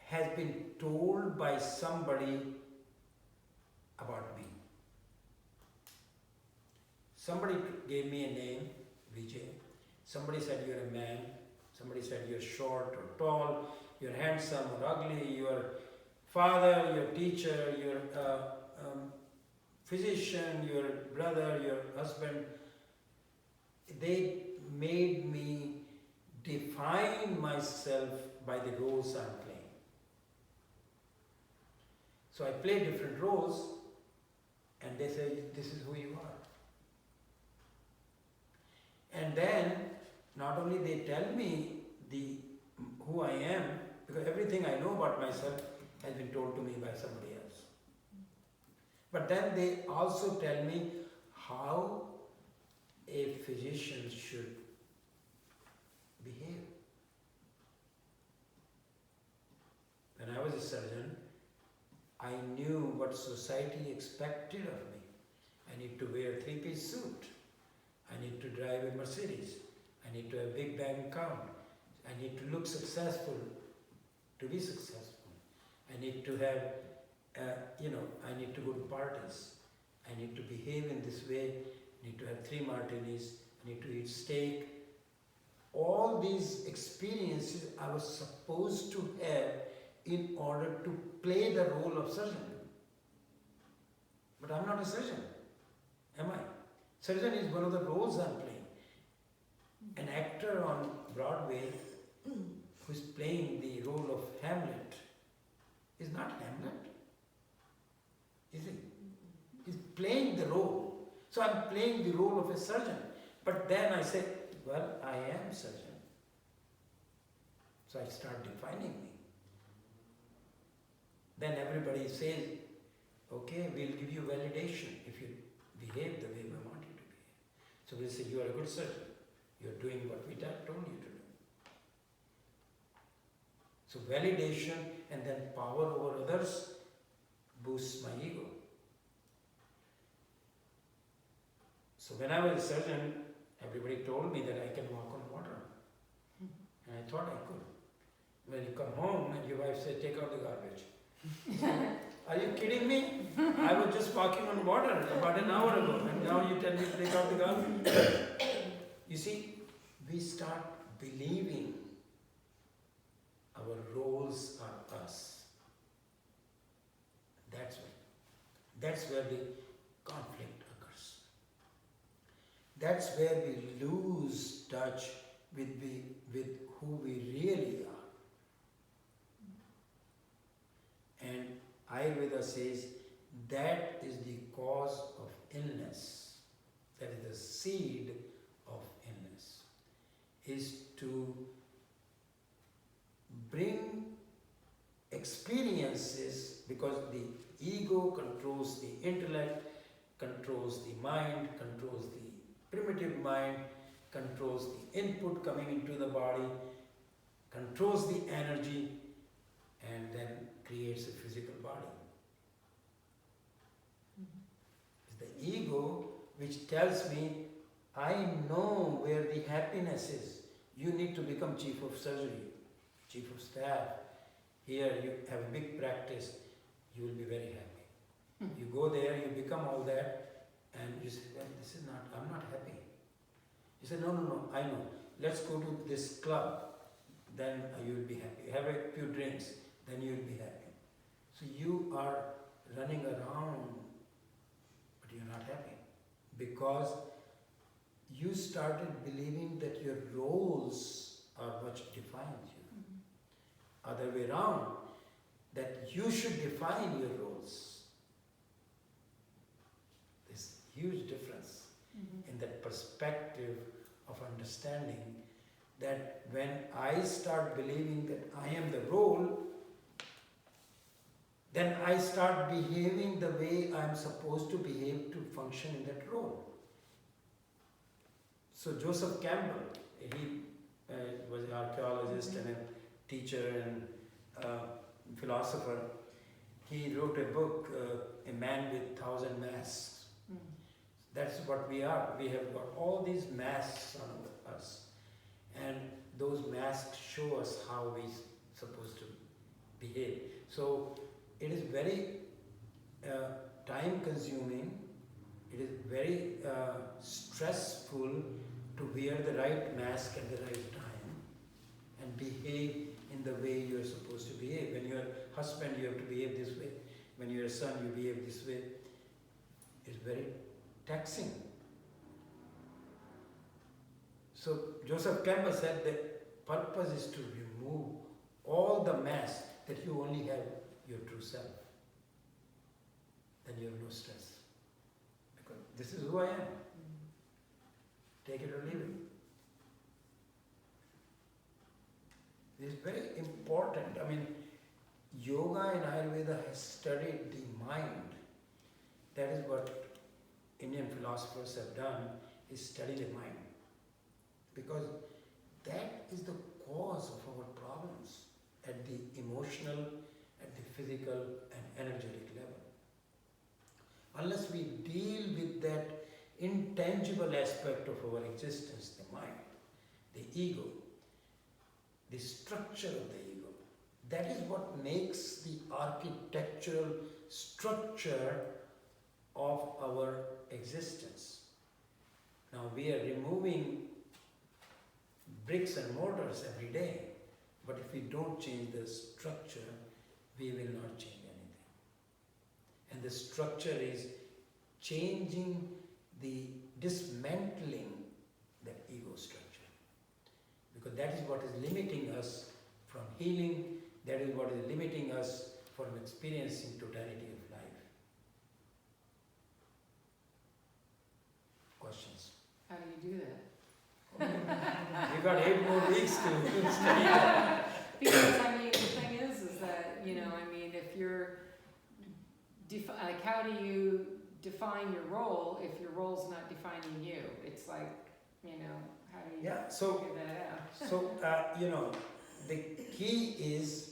has been told by somebody about me. Somebody gave me a name, Vijay. Somebody said you're a man. Somebody said you're short or tall, you're handsome or ugly, you're father, your teacher, your physician, your brother, your husband. They made me define myself by the roles I'm playing. So I play different roles and they say, this is who you are. And then not only they tell me who I am, because everything I know about myself has been told to me by somebody else. But then they also tell me how a physician should behave. When I was a surgeon, I knew what society expected of me. I need to wear a three-piece suit. I need to drive a Mercedes. I need to have a big bank account. I need to look successful. to be successful. I need to have, I need to go to parties. I need to behave in this way. I need to have 3 martinis. I need to eat steak. All these experiences I was supposed to have in order to play the role of surgeon. But I'm not a surgeon, am I? Surgeon is one of the roles I'm playing. An actor on Broadway who's playing the role of Hamlet is not Hamlet, is he? He's playing the role. So I'm playing the role of a surgeon. But then I say, well, I am surgeon. So I start defining me. Then everybody says, okay, we'll give you validation if you behave the way we want you to behave. So we'll say, you are a good surgeon. You're doing what we told you to do. So validation and then power over others boosts my ego. So when I was a surgeon, everybody told me that I can walk on water. And I thought I could. When you come home and your wife said, take out the garbage. Are you kidding me? I was just walking on water about an hour ago and now you tell me to take out the garbage. You see, we start believing our roles are us. That's where the conflict occurs. That's where we lose touch with who we really are. And Ayurveda says that is the cause of illness. That is the seed of illness. Is to bring experiences, because the ego controls the intellect, controls the mind, controls the primitive mind, controls the input coming into the body, controls the energy, and then creates a physical body. It's the ego which tells me, I know where the happiness is. You need to become chief of surgery, chief of staff. Here you have a big practice, you will be very happy. You go there, you become all that, and you say, well, this is not, I'm not happy. You say, no, I know. Let's go to this club, then you will be happy. Have a few drinks, then you will be happy. So you are running around, but you're not happy. Because you started believing that your roles are what defines you. Other way around, that you should define your roles. There's huge difference in that perspective of understanding that when I start believing that I am the role, then I start behaving the way I'm supposed to behave to function in that role. So Joseph Campbell, he was an archaeologist and a teacher and philosopher. He wrote a book, A Man with 1,000 Masks. That's what we are. We have got all these masks on us. And those masks show us how we're supposed to behave. So it is very time consuming, it is very stressful to wear the right mask at the right time and behave in the way you are supposed to behave. When you are a husband, you have to behave this way. When you are a son, you behave this way. It's very taxing. So Joseph Campbell said that purpose is to remove all the masks that you only have your true self. Then you have no stress. Because this is who I am. Take it or leave it. This is very important. I mean, yoga and Ayurveda has studied the mind. That is what Indian philosophers have done, is study the mind. Because that is the cause of our problems at the emotional, at the physical and energetic level. Unless we deal with that intangible aspect of our existence, the mind, the ego, the structure of the ego, That is what makes the architectural structure of our existence. Now we are removing bricks and mortars every day, but if we don't change the structure, we will not change anything. And the structure is changing dismantling that ego structure. Because that is what is limiting us from healing, that is what is limiting us from experiencing totality of life. Questions? How do you do that? We got 8 more weeks to study. Because I mean, the thing is that, you know, I mean, if you're, like, how do you define your role if your role's not defining you? It's like, you know, how do you Yeah, so figure that out? So, you know, the key is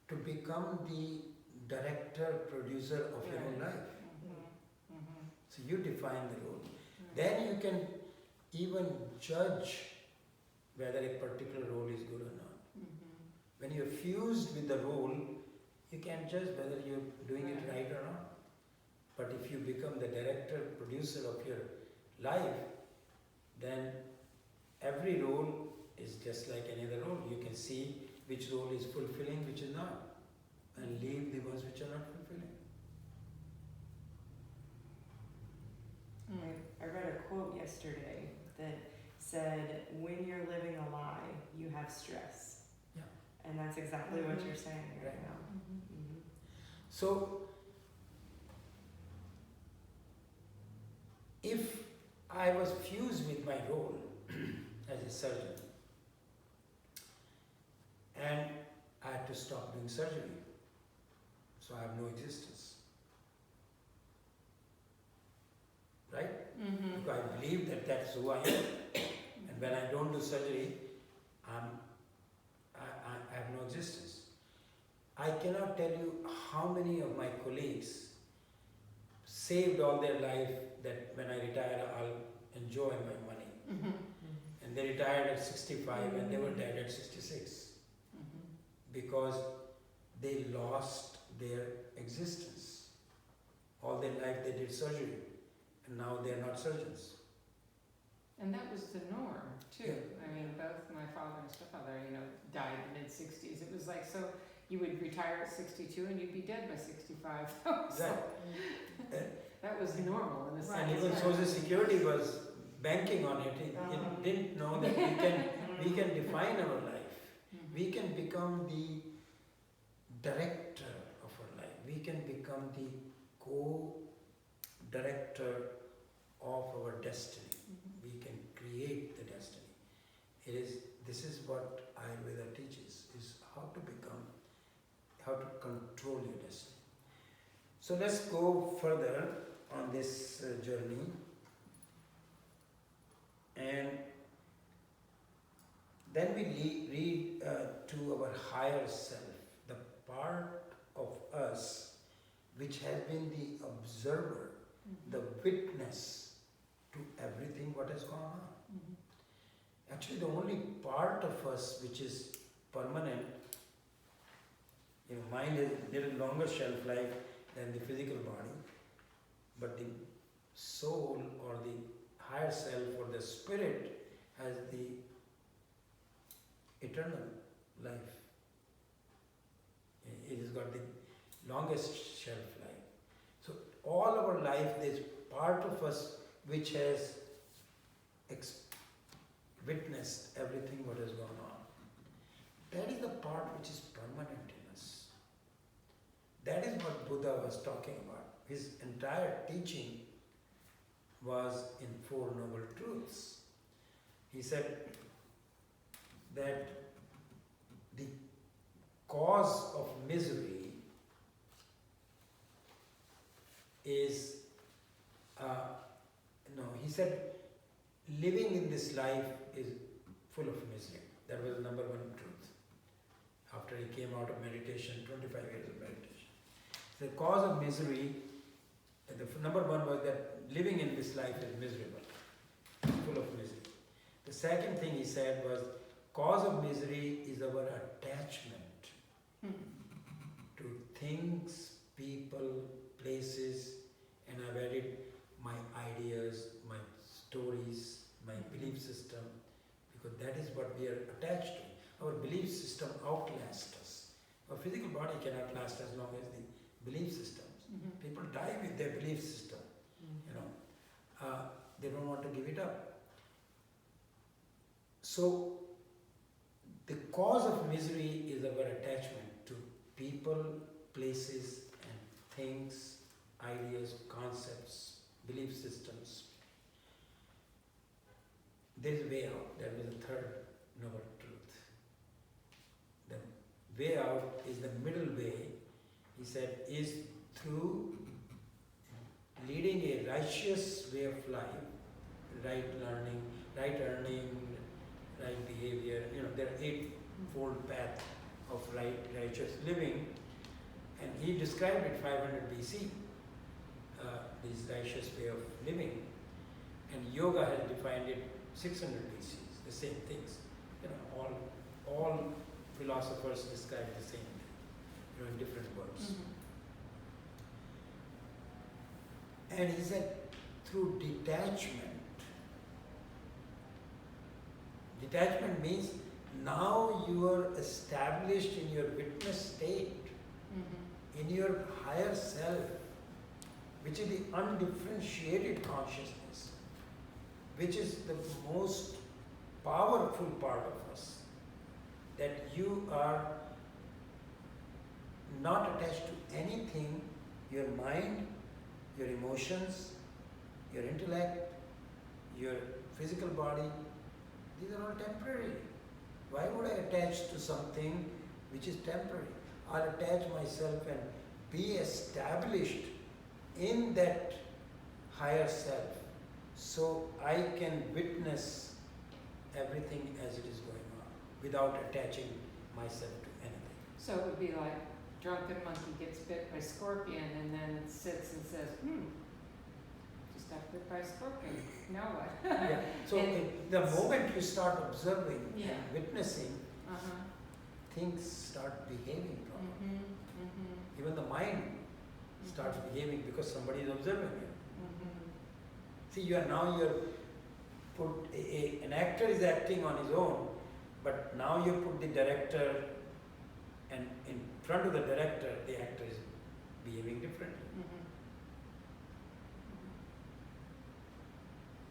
to become the director, producer of your own life. Mhm, mhm, So you define the role. mhm. Then you can even judge whether a particular role is good or not. Mhm. When you're fused with the role, you can judge whether you're doing it right or not. But if you become the director, producer of your life, then every role is just like any other role. You can see which role is fulfilling, which is not, and leave the ones which are not fulfilling. I read a quote yesterday that said, when you're living a lie, you have stress. Yeah. And that's exactly what Mhm. you're saying right Right. now. Mhm. Mhm. So, if I was fused with my role as a surgeon, and I had to stop doing surgery, so I have no existence, right? Mhm. Because I believe that that's who I am, and when I don't do surgery, I have no existence. I cannot tell you how many of my colleagues saved all their life that when I retire I'll enjoy my money. Mhm. And they retired at 65 and they were dead at 66 Mhm. because they lost their existence. All their life they did surgery and now they are not surgeons. And that was the norm too. Yeah. I mean, both my father and stepfather, you know, died in the mid-60s. It was like, so you would retire at 62 and you'd be dead by 65. So that was normal in a sense. And even Social Security was banking on it. It didn't know that we can define our life. Mhm. We can become the director of our life. We can become the co-director of our destiny. Mhm. We can create the destiny. This is what Ayurveda teaches, is how to control your destiny. So let's go further on this journey. And then we read to our higher self, the part of us which has been the observer, Mhm. the witness to everything what has gone on. Mhm. Actually, the only part of us which is permanent, mind has a little longer shelf life than the physical body, but the soul or the higher self or the spirit has the eternal life. It has got the longest shelf life. So all our life there's part of us which has witnessed everything what has gone on. That is the part which is permanent in us. That is what Buddha was talking about. His entire teaching was in 4 Noble Truths. He said that the cause of misery is, he said living in this life is full of misery. That was number 1 truth. After he came out of meditation, 25 years of meditation. The cause of misery, the number 1 was that living in this life is miserable, full of misery. The second thing he said was, cause of misery is our attachment to things, people, places, and I've added my ideas, my stories, my belief system, because that is what we are attached to. Our belief system outlasts us. Our physical body cannot last as long as the belief systems. People die with their belief system, you know. They don't want to give it up. So, the cause of misery is our attachment to people, places, and things, ideas, concepts, belief systems. There is a way out. That was the third noble truth. The way out is the middle way, he said, is through leading a righteous way of life, right learning, right earning, right behavior. You know, there are eightfold path of righteous living, and he described it 500 BC. This righteous way of living, and yoga has defined it 600 BC. The same things. You know, all philosophers describe the same thing, you know, in different words. And he said, through detachment. Detachment means now you are established in your witness state, in your higher self, which is the undifferentiated consciousness, which is the most powerful part of us, that you are not attached to anything, your mind, your emotions, your intellect, your physical body, these are all temporary. Why would I attach to something which is temporary? I'll attach myself and be established in that higher self, so I can witness everything as it is going on without attaching myself to anything. So it would be like drunken monkey gets bit by scorpion and then sits and says, just got bit by a scorpion. Now what? Yeah. So And the moment you start observing Yeah. and witnessing, Uh-huh. things start behaving properly. Even the mind starts behaving because somebody is observing you. See, you're put an actor is acting on his own, but now you put the director, and in front of the director, the actor is behaving differently.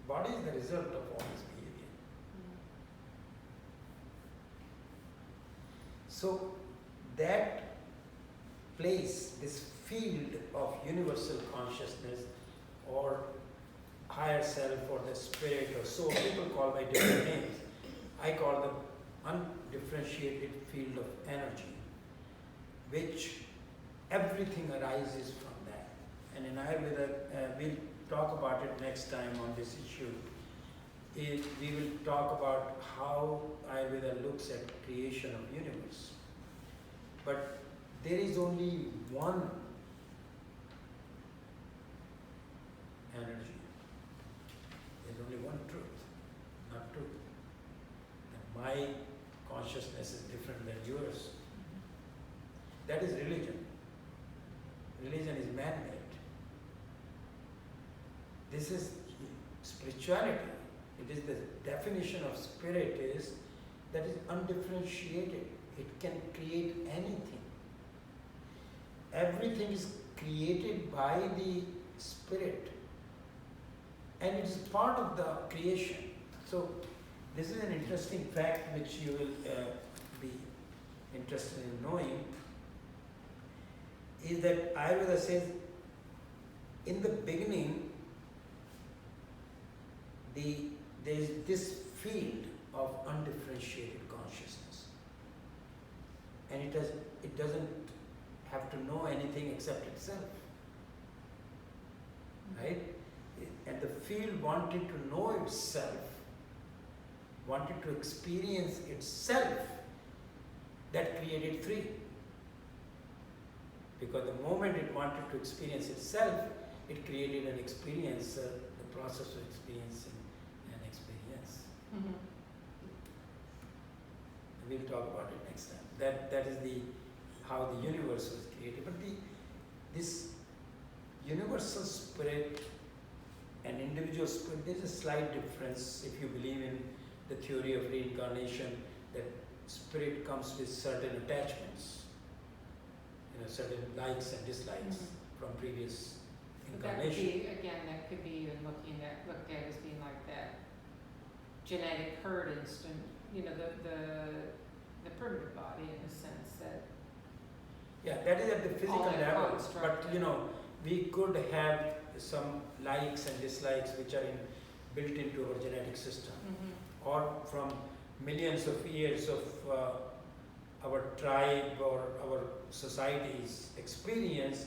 Body is the result of all this behavior. So that place, this field of universal consciousness or higher self or the spirit or soul, people call by different names. I call the undifferentiated field of energy, which everything arises from that. And in Ayurveda, we'll talk about it next time on this issue. We will talk about how Ayurveda looks at creation of universe. But there is only one energy. There's only one truth, not two. And my consciousness is different than yours. That is religion. Religion is man-made. This is spirituality. It is the definition of spirit is that is undifferentiated. It can create anything. Everything is created by the spirit, and it is part of the creation. So this is an interesting fact which you will be interested in knowing, is that Ayurveda says in the beginning there is this field of undifferentiated consciousness, and it doesn't have to know anything except itself, right? And the field wanted to know itself, wanted to experience itself, that created three. Because the moment it wanted to experience itself, it created an experience, the process of experiencing an experience. We'll talk about it next time. That is how the universe was created. But this universal spirit and individual spirit, there's a slight difference if you believe in the theory of reincarnation, that spirit comes with certain attachments, certain likes and dislikes from previous But that could incarnation. be, again, that could be even looked at as being like that genetic herd instinct, the primitive body in a sense that. Yeah, that is at the physical All that level, construct, but we could have some likes and dislikes which are built into our genetic system, or from millions of years of our tribe or our society's experience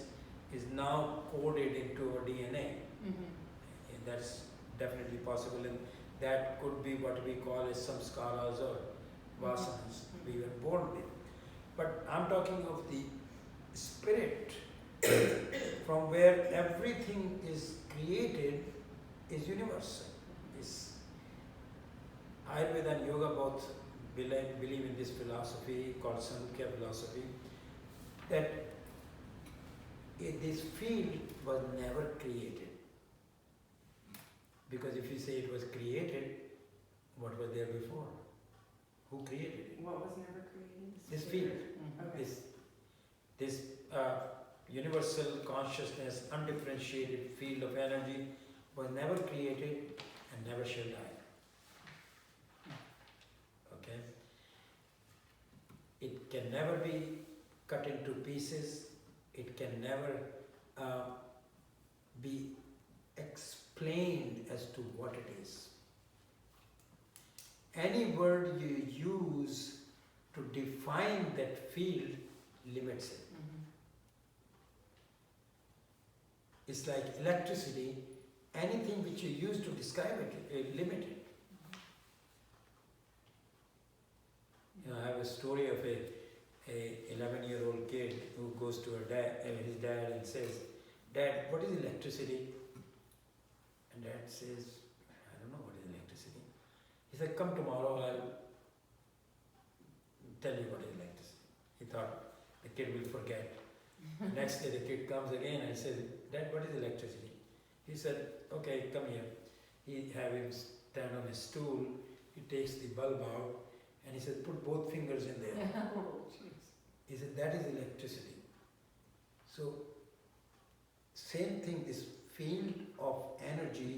is now coded into our DNA. And that's definitely possible, and that could be what we call as samskaras or vasanas we were born with. But I'm talking of the spirit from where everything is created is universal. Is Ayurveda and yoga both believe in this philosophy called Samkhya philosophy, that this field was never created. Because if you say it was created, what was there before? Who created it? What was never created? This field, Okay. this universal consciousness, undifferentiated field of energy was never created and never shall die. Okay? It can never be cut into pieces. It can never be explained as to what it is. Any word you use to define that field limits it. It's like electricity, anything which you use to describe it, limit it. I have a story of a 11-year-old kid who goes to his dad and says, "Dad, what is electricity?" And Dad says, "I don't know what is electricity." He said, "Come tomorrow, I'll tell you what is electricity." He thought the kid will forget. Next day the kid comes again and says, "Dad, what is electricity?" He said, "Okay, come here." He have him stand on a stool, he takes the bulb out and he said, "Put both fingers in there." He said, "That is electricity." So, same thing, this field of energy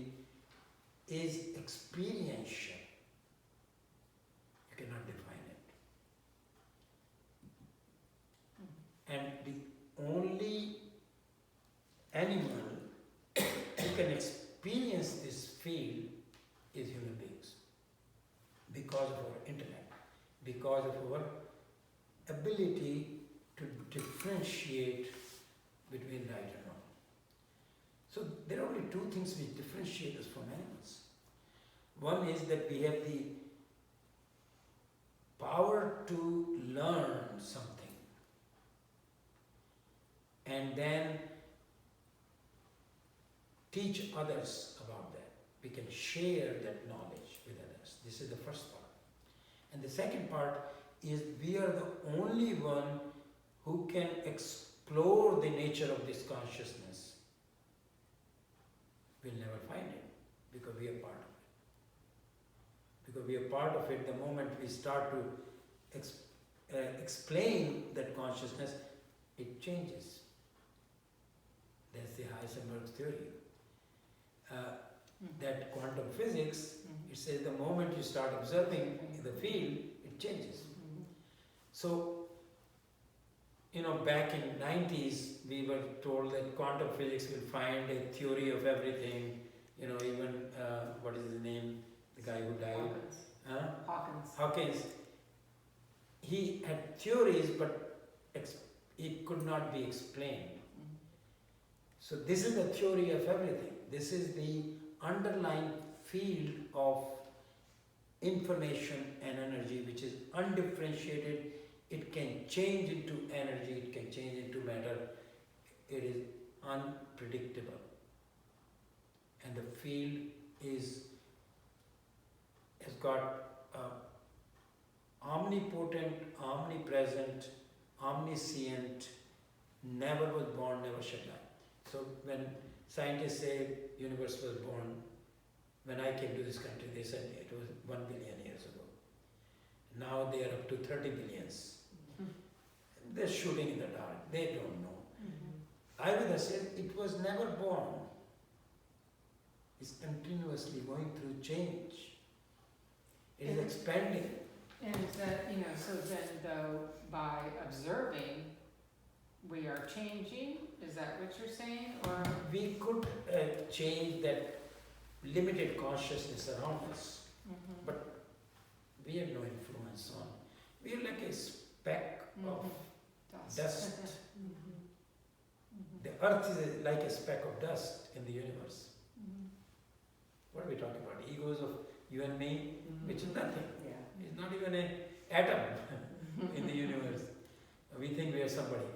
is experiential. You cannot define it. And the only animal who can experience this field is human beings, because of our intellect, because of our ability to differentiate between right and wrong. So there are only two things which differentiate us from animals. One is that we have the power to learn something and then teach others about that. We can share that knowledge with others. This is the first part. And the second part is we are the only one who can explore the nature of this consciousness. We'll never find it because we are part of it. Because we are part of it, the moment we start to explain that consciousness, it changes. That's the Heisenberg's theory. That quantum physics, it says the moment you start observing the field, it changes. So, back in 90s, we were told that quantum physics will find a theory of everything. Even, what is his name? The guy who died? Hawkins. He had theories, but it could not be explained. So this is the theory of everything. This is the underlying field of information and energy, which is undifferentiated. It can change into energy, it can change into matter. It is unpredictable. And the field has got omnipotent, omnipresent omniscient, never was born, never shall die. So when scientists say universe was born, when I came to this country, they said it was 1 billion years ago. Now they are up to 30 billions. They're shooting in the dark. They don't know. Ayurveda says it was never born. It's continuously going through change. It is expanding. And that, so then though, by observing, we are changing, is that what you're saying, or? We could change that limited consciousness around us, but we have no influence on. We are like a speck of dust. The earth is like a speck of dust in the universe. What are we talking about? Egos of you and me, which is nothing. It's not even an atom in the universe. We think we are somebody.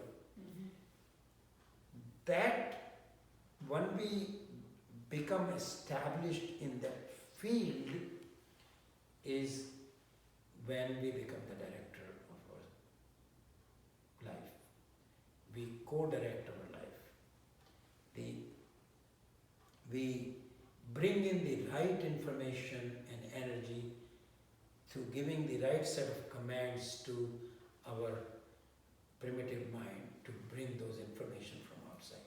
That when we become established in that field is when we become the director of our life. We co-direct our life. We bring in the right information and energy through giving the right set of commands to our primitive mind to bring those information from outside.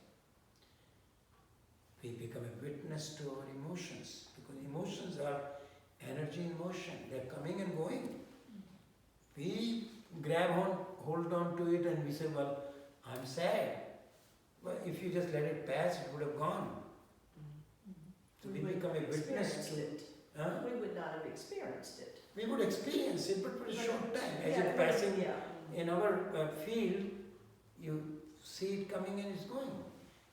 We become a witness to our emotions, because emotions are energy in motion. They're coming and going. We hold on to it and we say, well, I'm sad. But if you just let it pass, it would have gone. So we become a witness to it. Huh? We would not have experienced it. We would experience it, but for a short time. As it's passing in our field, you see it coming and it's going.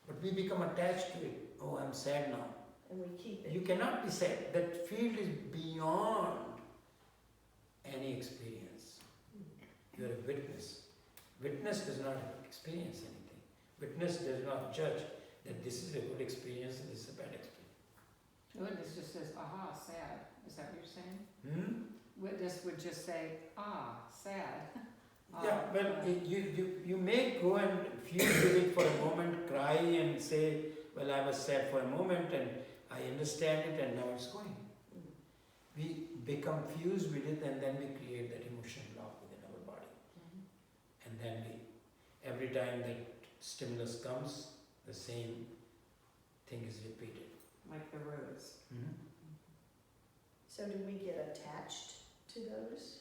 But we become attached to it. Oh, I'm sad now. And we keep it. You cannot be sad. That field is beyond any experience. You are a witness. Witness does not experience anything. Witness does not judge that this is a good experience and this is a bad experience. Witness just says, aha, sad. Is that what you're saying? Hmm? Witness would just say, sad. Yeah, well, you may go and fuse with it for a moment, cry and say, well, I was sad for a moment and I understand it and now it's going. We become fused with it and then we create that emotional lock within our body. And then every time that stimulus comes, the same thing is repeated. Like the rose. So do we get attached to those?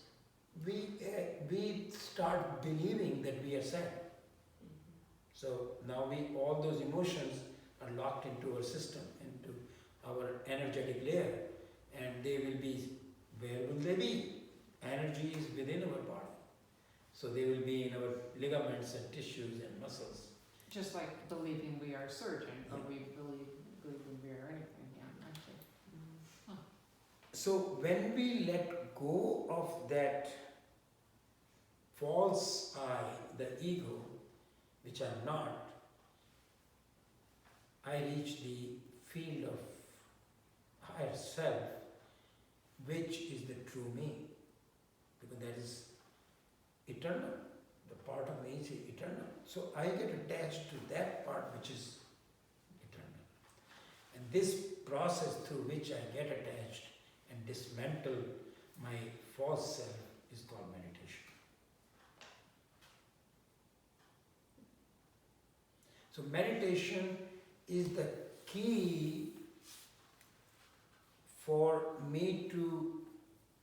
We start believing that we are sad. So now all those emotions are locked into our system, into our energetic layer, and they will be, where will they be? Energy is within our body. So they will be in our ligaments and tissues and muscles. Just like believing we are a surgeon, or we believing we are anything, actually. So when we let go of that false I, the ego, which I'm not, I reach the field of higher self, which is the true me, because that is eternal. The part of me is eternal. So I get attached to that part which is eternal. And this process through which I get attached and dismantle my false self is called meditation. So meditation is the key for me to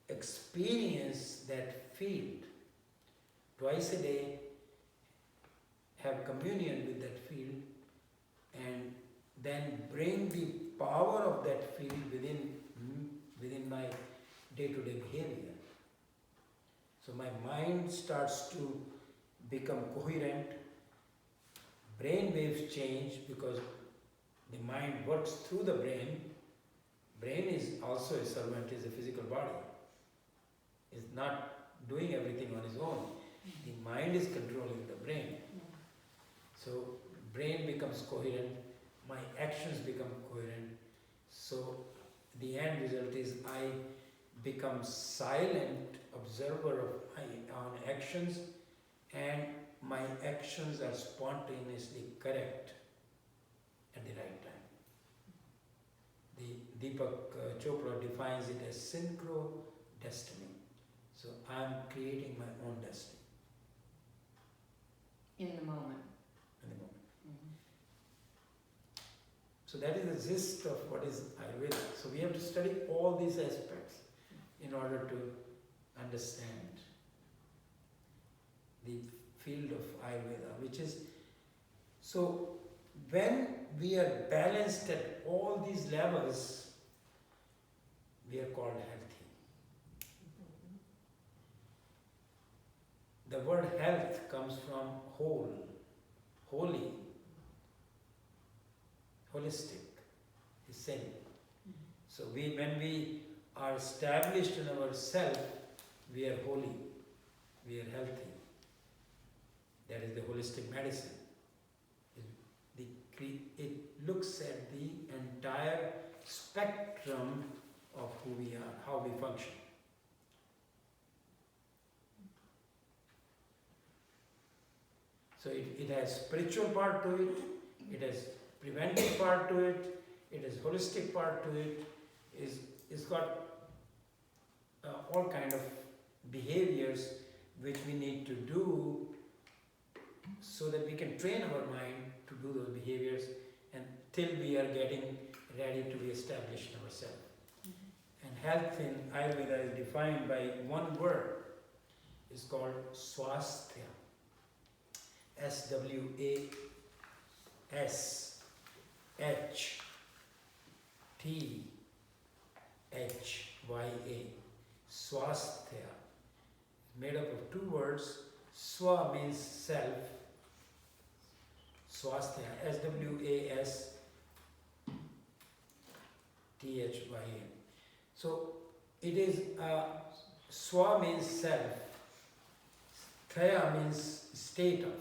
experience that field. Twice a day, have communion with that field, and then bring the power of that field within my day-to-day behavior. So my mind starts to become coherent, brain waves change because the mind works through the brain. Brain is also a servant, is a physical body. It's not doing everything on its own. The mind is controlling the brain. So brain becomes coherent, my actions become coherent. So the end result is I become silent observer of my own actions, and my actions are spontaneously correct at the right time. The Deepak Chopra defines it as synchro destiny. So I am creating my own destiny In the moment. in the moment. Mhm. So that is the gist of what is Ayurveda. So we have to study all these aspects in order to understand the field of Ayurveda, which is, so when we are balanced at all these levels, we are called healthy. The word health comes from whole, holy, holistic, is same. So when we are established in ourself, we are holy, we are healthy. That is the holistic medicine. It looks at the entire spectrum of who we are, how we function. So it has spiritual part to it, it has preventive part to it, it has holistic part to it, it's got all kind of behaviors which we need to do so that we can train our mind to do those behaviors until we are getting ready to be established in ourselves. And health in Ayurveda is defined by one word. It's called swasthya. SWASHTHYA. Swasthya. Made up of two words. Swa means self. Swasthya. SWASTHYA. So it is swa means self. Thaya means state of.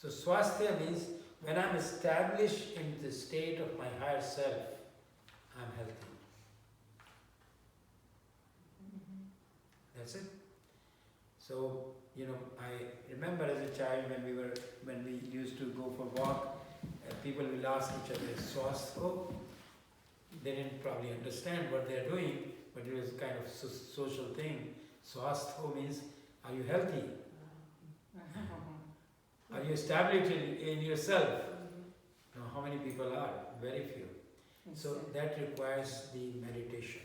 So swasthya means when I'm established in the state of my higher self, I'm healthy. That's it. So, I remember as a child when we used to go for walk, people will ask each other, swastho. They didn't probably understand what they're doing, but it was kind of social thing. Swastho means, are you healthy? Are you established in yourself? Now, how many people are? Very few. So that requires the meditation,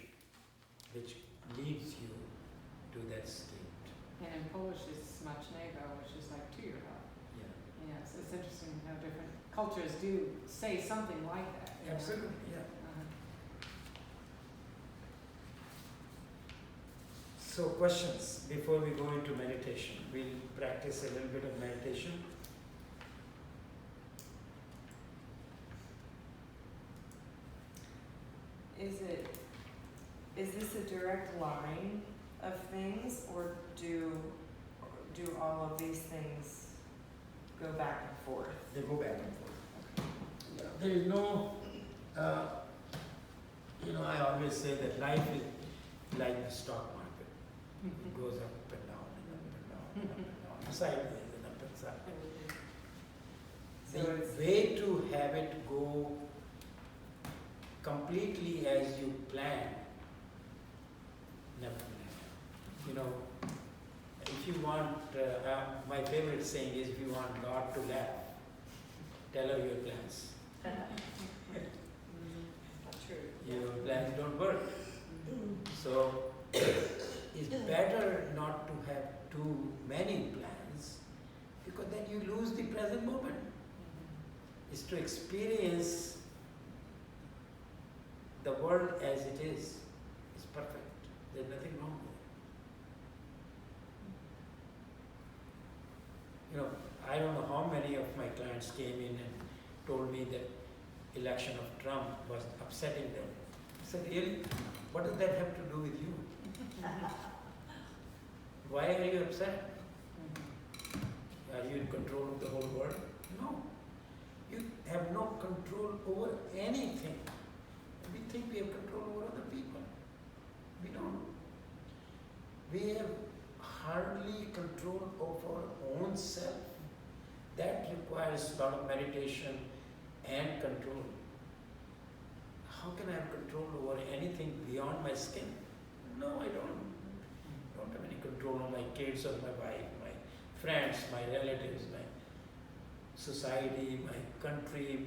which leads you to that state. And in Polish it's smacznego, which is like to your health. Yeah. Yeah, so it's interesting how different cultures do say something like that. you know. Absolutely, yeah. Uh-huh. So questions before we go into meditation. We'll practice a little bit of meditation. Is this a direct line of things, or do all of these things go back and forth? They go back and forth. There is no, I always say that life is like the stock market. It goes up and down and up and down and up and down, sideways and up and sideways. So The it's- way to have it go completely as you plan, never plan. If you want, my favorite saying is, if you want God to laugh, tell her your plans. True. Your plans don't work. So it's better not to have too many plans, because then you lose the present moment. Is to experience the world as it is. It's perfect. There's nothing wrong with it. I don't know how many of my clients came in and told me that election of Trump was upsetting them. I said, really? What does that have to do with you? Why are you upset? Are you in control of the whole world? No. You have no control over anything. We think we have control over other people. We don't. We have hardly control of our own self. That requires a lot of meditation and control. How can I have control over anything beyond my skin? No, I don't have any control on my kids or my wife, my friends, my relatives, my society, my country,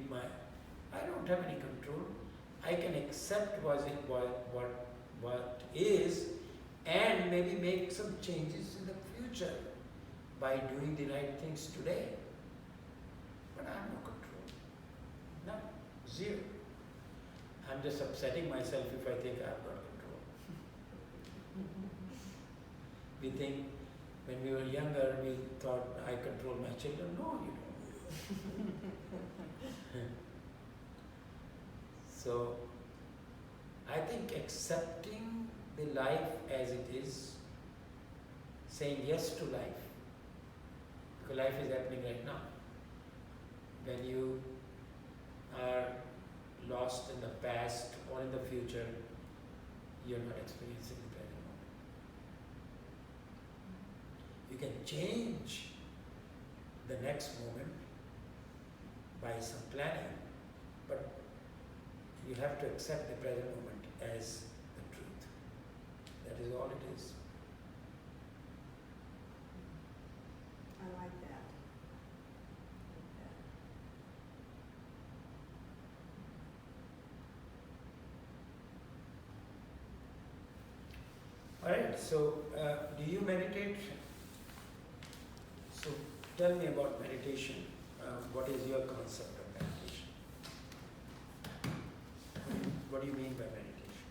I don't have any control. I can accept what is and maybe make some changes in the future by doing the right things today. But I have no control. None. Zero. I'm just upsetting myself if I think I've got control. We think when we were younger, we thought I control my children. No, you don't. So, I think accepting the life as it is, saying yes to life, because life is happening right now. When you are lost in the past or in the future, you're not experiencing the present moment. You can change the next moment by some planning, but you have to accept the present moment as the truth. That is all it is. I like that. Alright, so do you meditate? So tell me about meditation. What is your concept of meditation? What do you mean by meditation?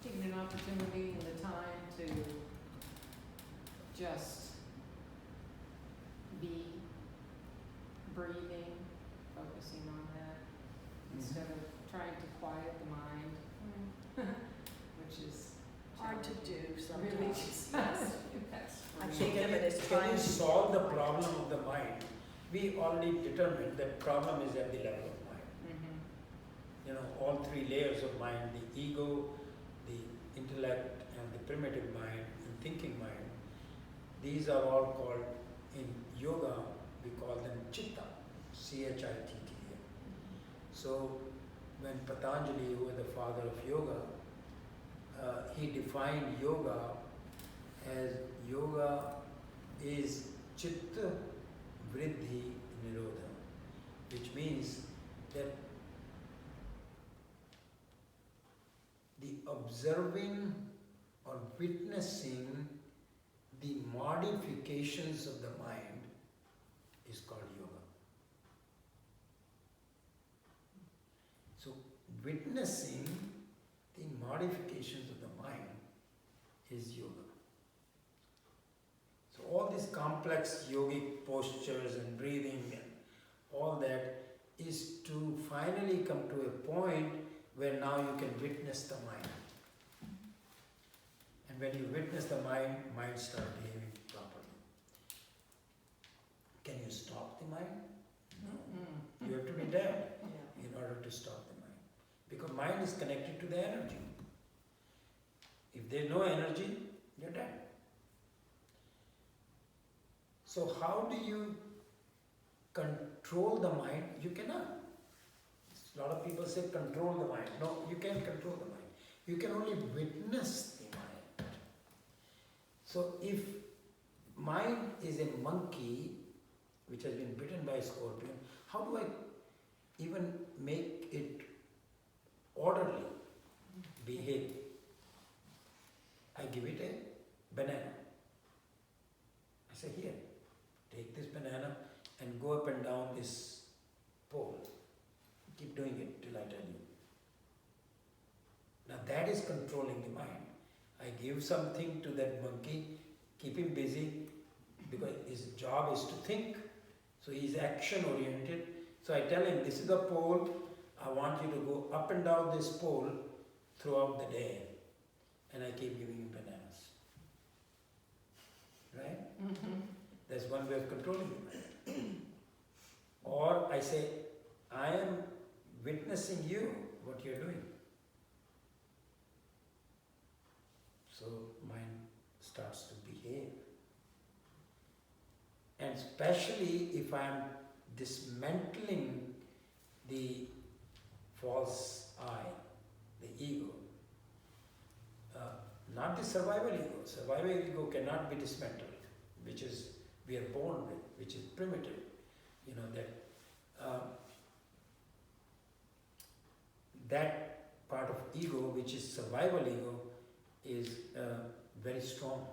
Taking an opportunity and the time to just be, breathing, focusing on that, instead of trying to quiet the mind, which is Hard to do really sometimes. Yes. I for So me. think of it as can trying you to solve the quiet. problem of the mind? We already determined that problem is at the level of mind. Mhm. You know, all three layers of mind, the ego, the intellect, and the primitive mind, and thinking mind, these are all called, in yoga, we call them chitta, C-H-I-T-T-A. So, when Patanjali, who was the father of yoga, he defined yoga as yoga is chitta vriddhi nirodha, which means that the observing or witnessing the modifications of the mind is called yoga. So, witnessing the modifications of the mind is yoga. So, all these complex yogic postures and breathing and all that is to finally come to a point where now you can witness the mind. And when you witness the mind, mind starts behaving properly. Can you stop the mind? No. You have to be dead Yeah. in order to stop the mind. Because mind is connected to the energy. If there's no energy, you're dead. So how do you control the mind? You cannot. A lot of people say control the mind. No, you can't control the mind. You can only witness the mind. So if mind is a monkey which has been bitten by a scorpion, how do I even make it orderly behave? I give it a banana. I say, here, take this banana and go up and down this pole. Keep doing it till I tell you. Now that is controlling the mind. I give something to that monkey, keep him busy, because his job is to think. So he is action oriented. So I tell him, this is the pole, I want you to go up and down this pole throughout the day. And I keep giving him bananas. Right? Mhm. That's one way of controlling the mind. Or I say, I am witnessing you, what you're doing. So mind starts to behave. And especially if I am dismantling the false I, the ego, not the survival ego. Survival ego cannot be dismantled, which is we are born with, which is primitive. You know that part of ego, which is survival ego, is very strong.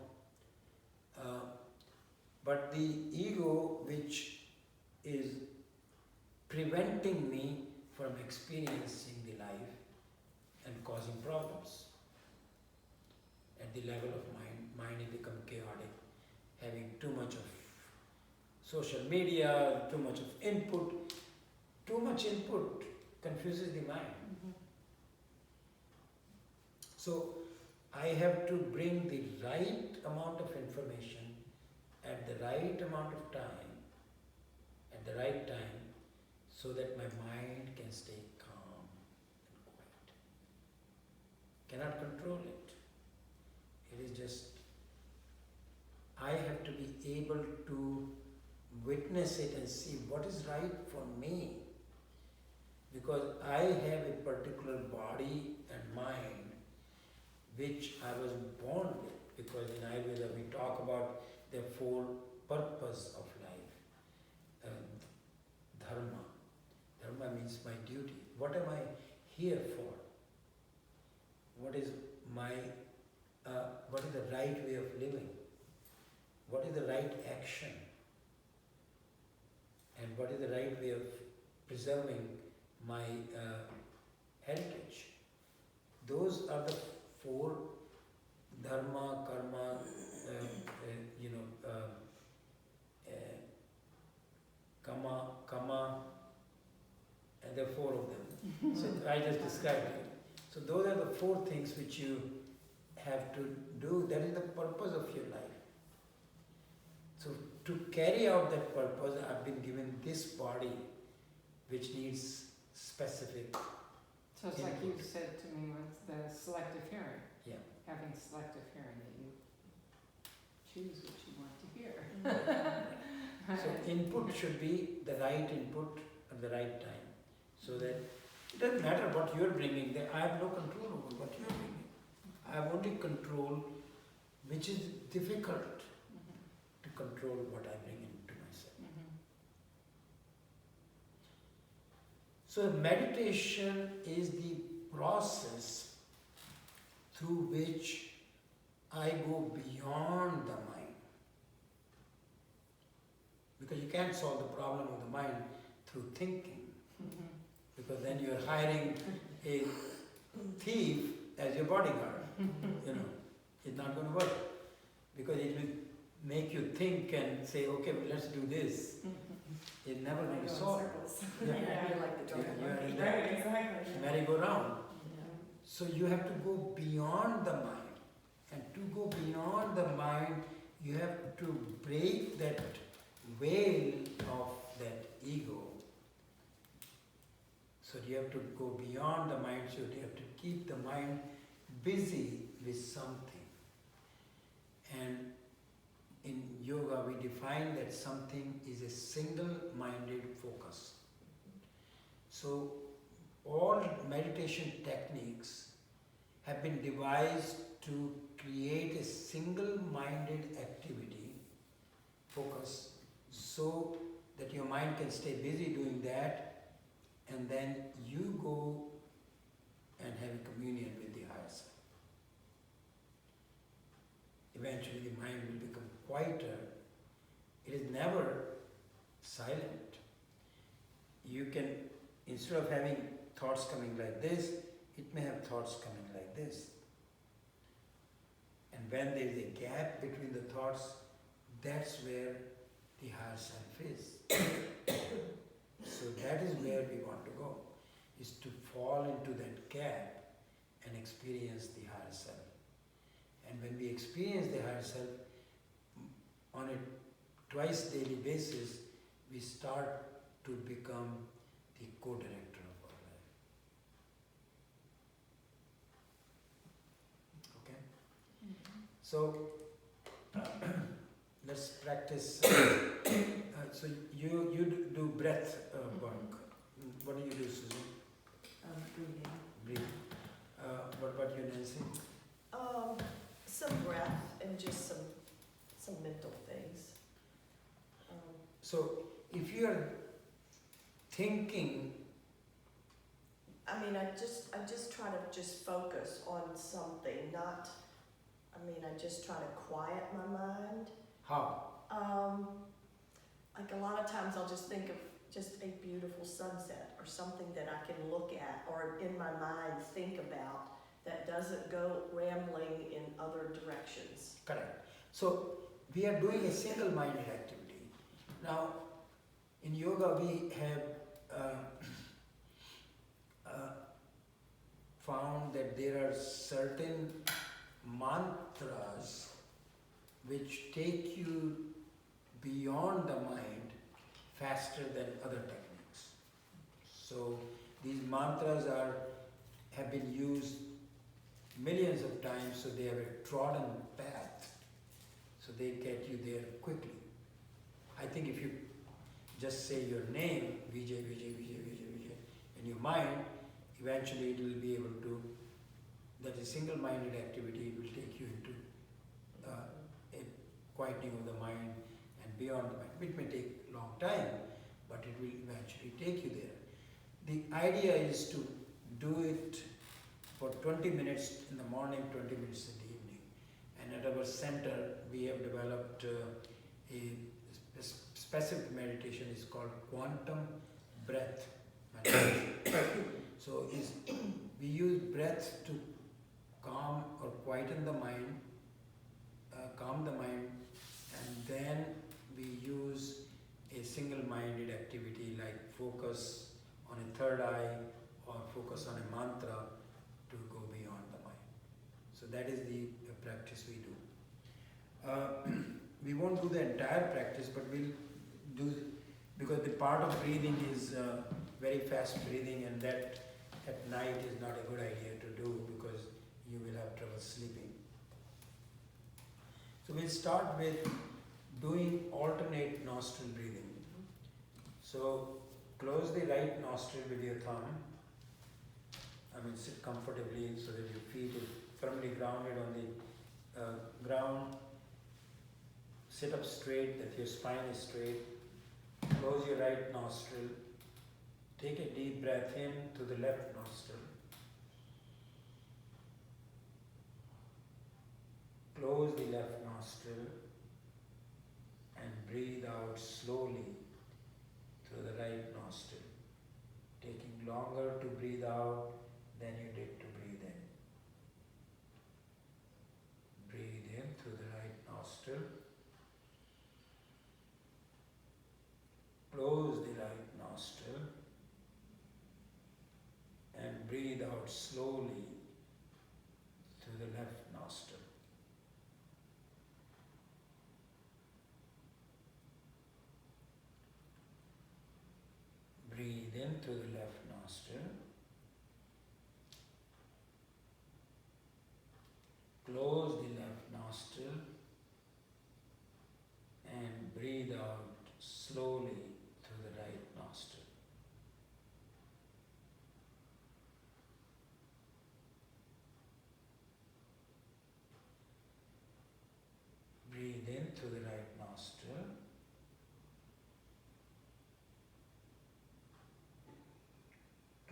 But the ego which is preventing me from experiencing the life and causing problems at the level of mind has become chaotic, having too much of social media, too much of input. Too much input confuses the mind. So I have to bring the right amount of information at the right amount of time, at the right time, so that my mind can stay calm and quiet. Cannot control it. It is just, I have to be able to witness it and see what is right for me. Because I have a particular body and mind which I was born with. Because in Ayurveda we talk about the four purposes of life. Dharma. Dharma means my duty. What am I here for? What is the right way of living? What is the right action? And what is the right way of preserving my heritage? Those are the four: dharma, karma, kama, and there are four of them. So I just described it. So those are the four things which you have to do. That is the purpose of your life. So to carry out that purpose, I've been given this body which needs specific. So it's like you said to me with the selective hearing. Yeah. Having selective hearing, that you choose what you want to hear. So input should be the right input at the right time. So that it doesn't matter what you're bringing, I have no control over what you're bringing. I have only control, which is difficult to control what I bring into myself. So meditation is the process through which I go beyond the mind. Because you can't solve the problem of the mind through thinking. Because then you're hiring a thief as your bodyguard. It's not going to work. Because it will make you think and say, okay, well, let's do this. It's never going to solve. Yeah, you're like the Yeah, drunk monkey. you're in Right, exactly. merry-go-round. So you have to go beyond the mind. And to go beyond the mind, you have to break that veil of that ego. So you have to go beyond the mind, so you have to keep the mind busy with something. And in yoga we define that something is a single-minded focus. So all meditation techniques have been devised to create a single-minded activity, focus, so that your mind can stay busy doing that, and then you go and have a communion with the higher self. Eventually the mind will become quieter. It is never silent. You can, instead of having thoughts coming like this, it may have thoughts coming like this. And when there is a gap between the thoughts, that's where the higher self is. So that is where we want to go, is to fall into that gap and experience the higher self. And when we experience the higher self on a twice daily basis, we start to become the co-director of our life. Okay? So let's practice. So you do breath work. What do you do, Susan? Breathing. Breathe. What about you, Nancy? Some breath and just some mental things. So if you are thinking, I just try to just focus on something, I just try to quiet my mind. how? Like a lot of times I'll just think of just a beautiful sunset or something that I can look at or in my mind think about that doesn't go rambling in other directions. Correct. So we are doing a single-minded activity. Now, in yoga we have found that there are certain mantras which take you beyond the mind faster than other techniques. So these mantras have been used millions of times, so they have a trodden path, so they get you there quickly. I think if you just say your name, Vijay, Vijay, Vijay, Vijay, Vijay, in your mind, eventually it will be able to, that is single-minded activity, it will take you into a quietening of the mind and beyond the mind. It may take a long time, but it will eventually take you there. The idea is to do it for 20 minutes in the morning, 20 minutes in the evening. And at our center, we have developed a specific meditation. It's called quantum breath meditation. So we use breath to calm or quieten the mind, and then we use a single-minded activity like focus on a third eye or focus on a mantra to go beyond the mind. So that is the practice we do. We won't do the entire practice, but we'll do, because the part of breathing is very fast breathing, and that at night is not a good idea to do because you will have trouble sleeping. So we'll start with doing alternate nostril breathing. So close the right nostril with your thumb. Sit comfortably so that your feet are firmly grounded on the ground. Sit up straight, that your spine is straight. Close your right nostril. Take a deep breath in to the left nostril. Close the left nostril and breathe out slowly through the right nostril, taking longer to breathe out than you did to breathe in. Breathe in through the right nostril. Close the right nostril and breathe out slowly through the left nostril. Breathe in through the left nostril. Close the left nostril and breathe out slowly through the right nostril. Breathe in through the right nostril.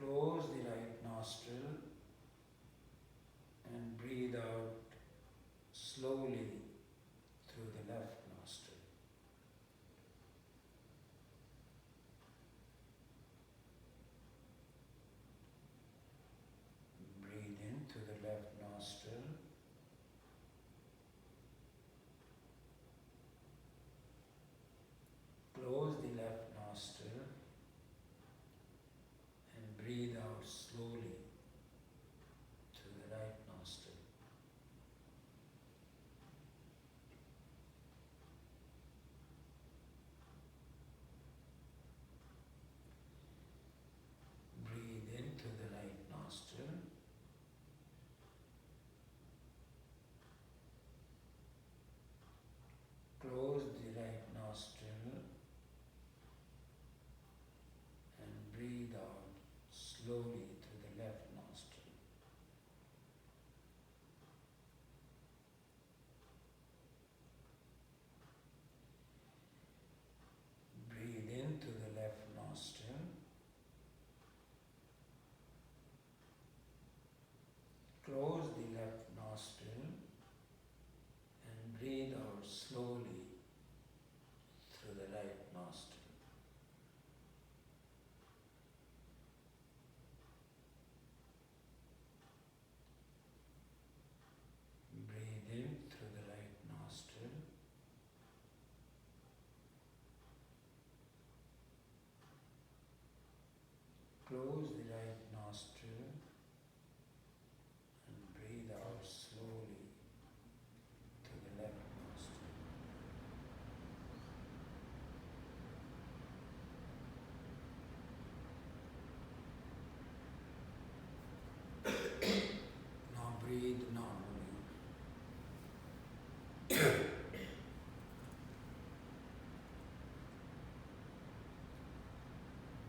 Close Close the right nostril and breathe out slowly through the left nostril. Now breathe normally.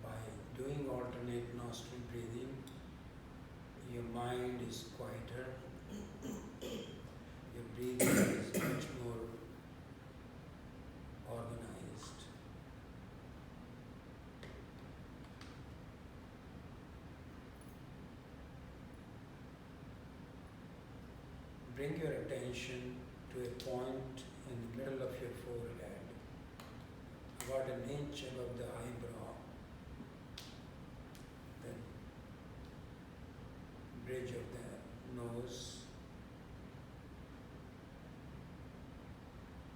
By doing alternate nostril breathing, your mind is quieter, your breathing is much more organized. Bring your attention to a point in the middle of your forehead, about an inch above the eyebrow, the bridge of the nose.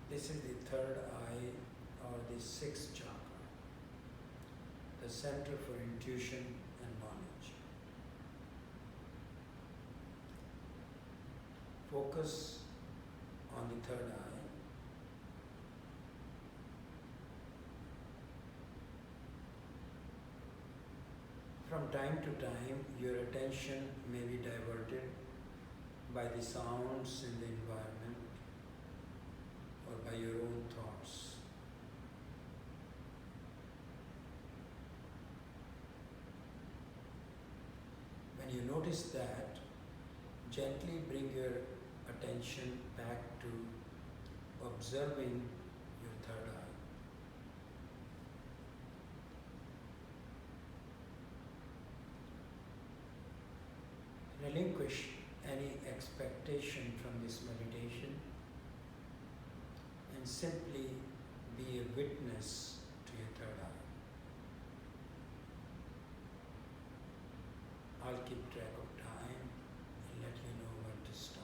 This is the third eye or the sixth chakra, the center for intuition and knowledge. Focus on the third eye. From time to time, your attention may be diverted by the sounds in the environment or by your own thoughts. When you notice that, gently bring your attention back to observing your third eye. Relinquish any expectation from this meditation and simply be a witness to your third eye. I'll keep track of time and let you know when to stop.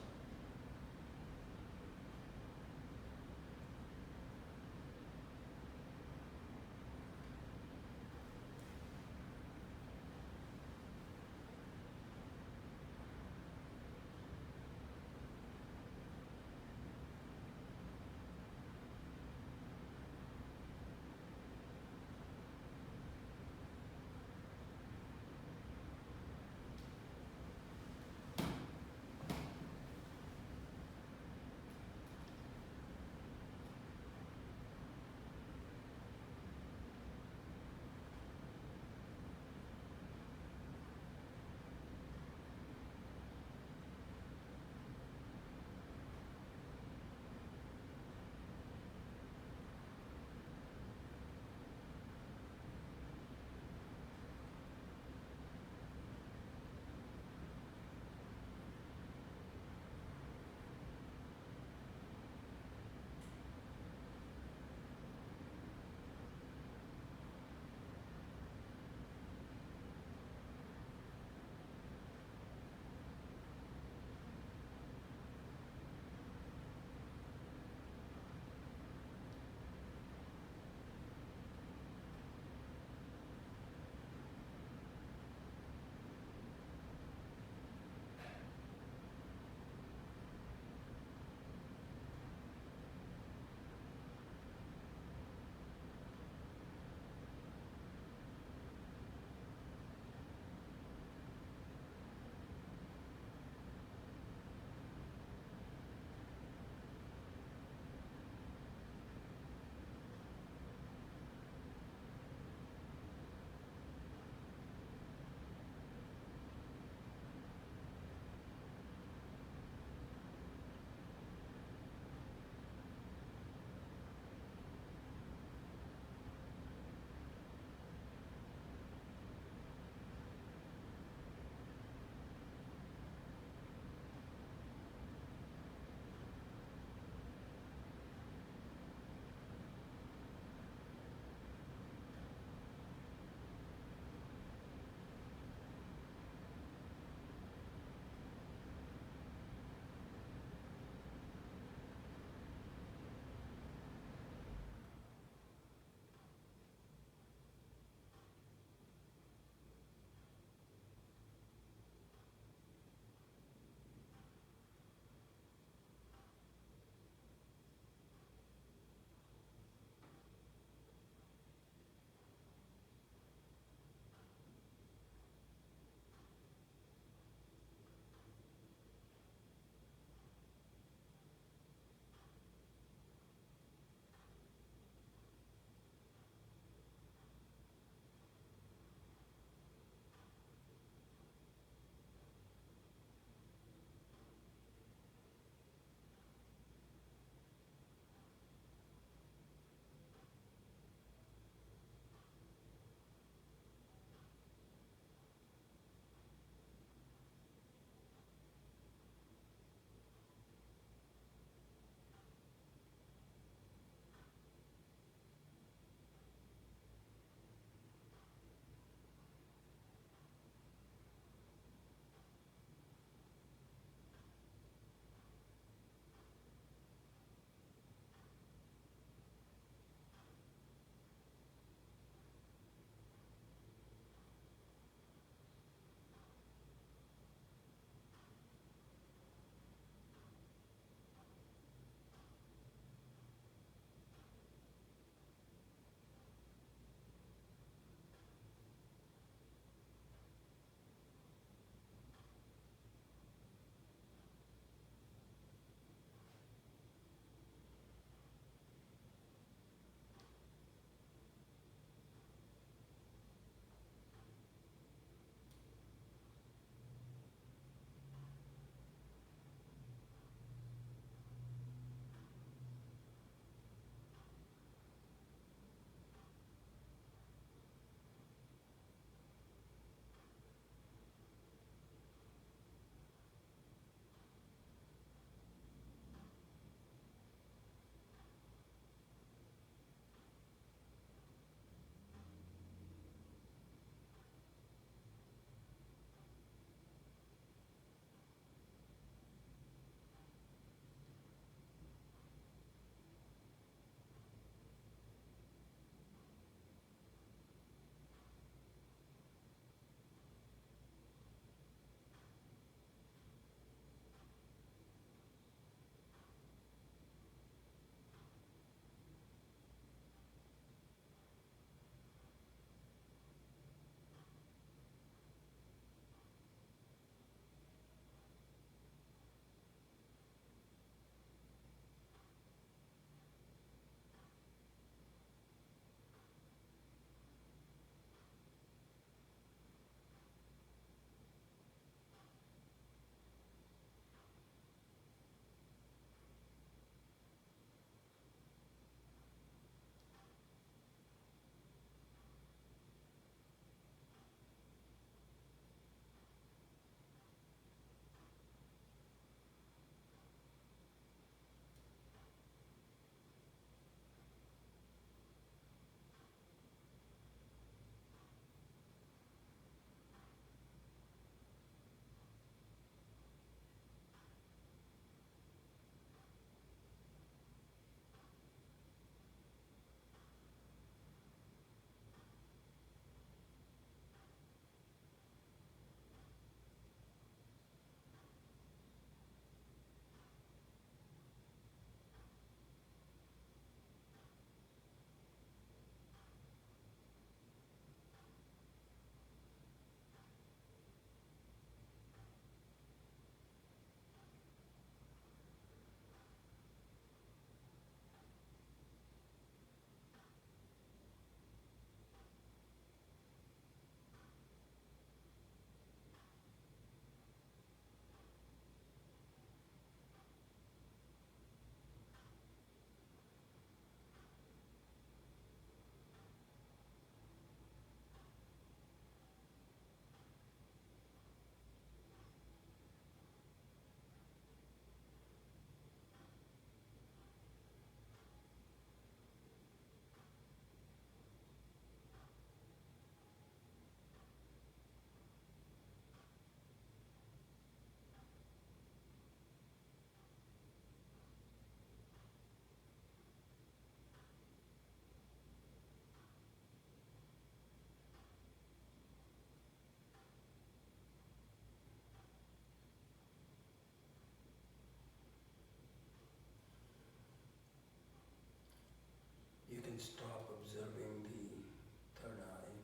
stop observing the third eye,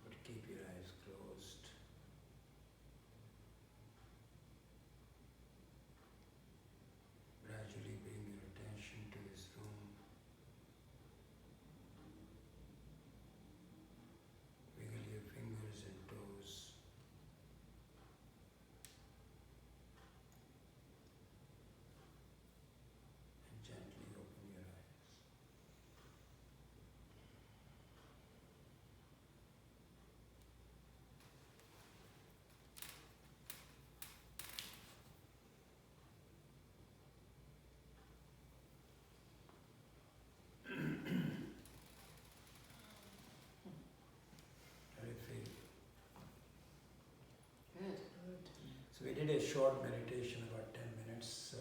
but keep your eyes closed. Gradually bring your attention to this room. Wiggle your fingers and toes. And gently open your eyes. How do you feel? Good. Good. So we did a short meditation, about 10 minutes.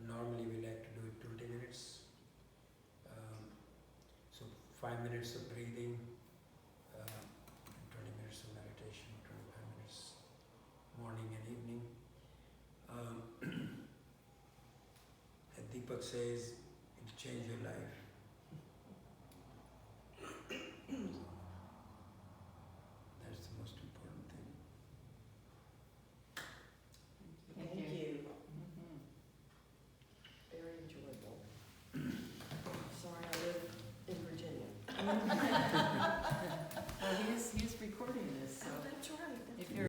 Normally we like to do it 20 minutes. So 5 minutes of breathing, 20 minutes of meditation, 25 minutes morning and evening. And Deepak says it'll change your life. That's the most important thing. Thank you. Mhm. Very enjoyable. Sorry I live in Virginia.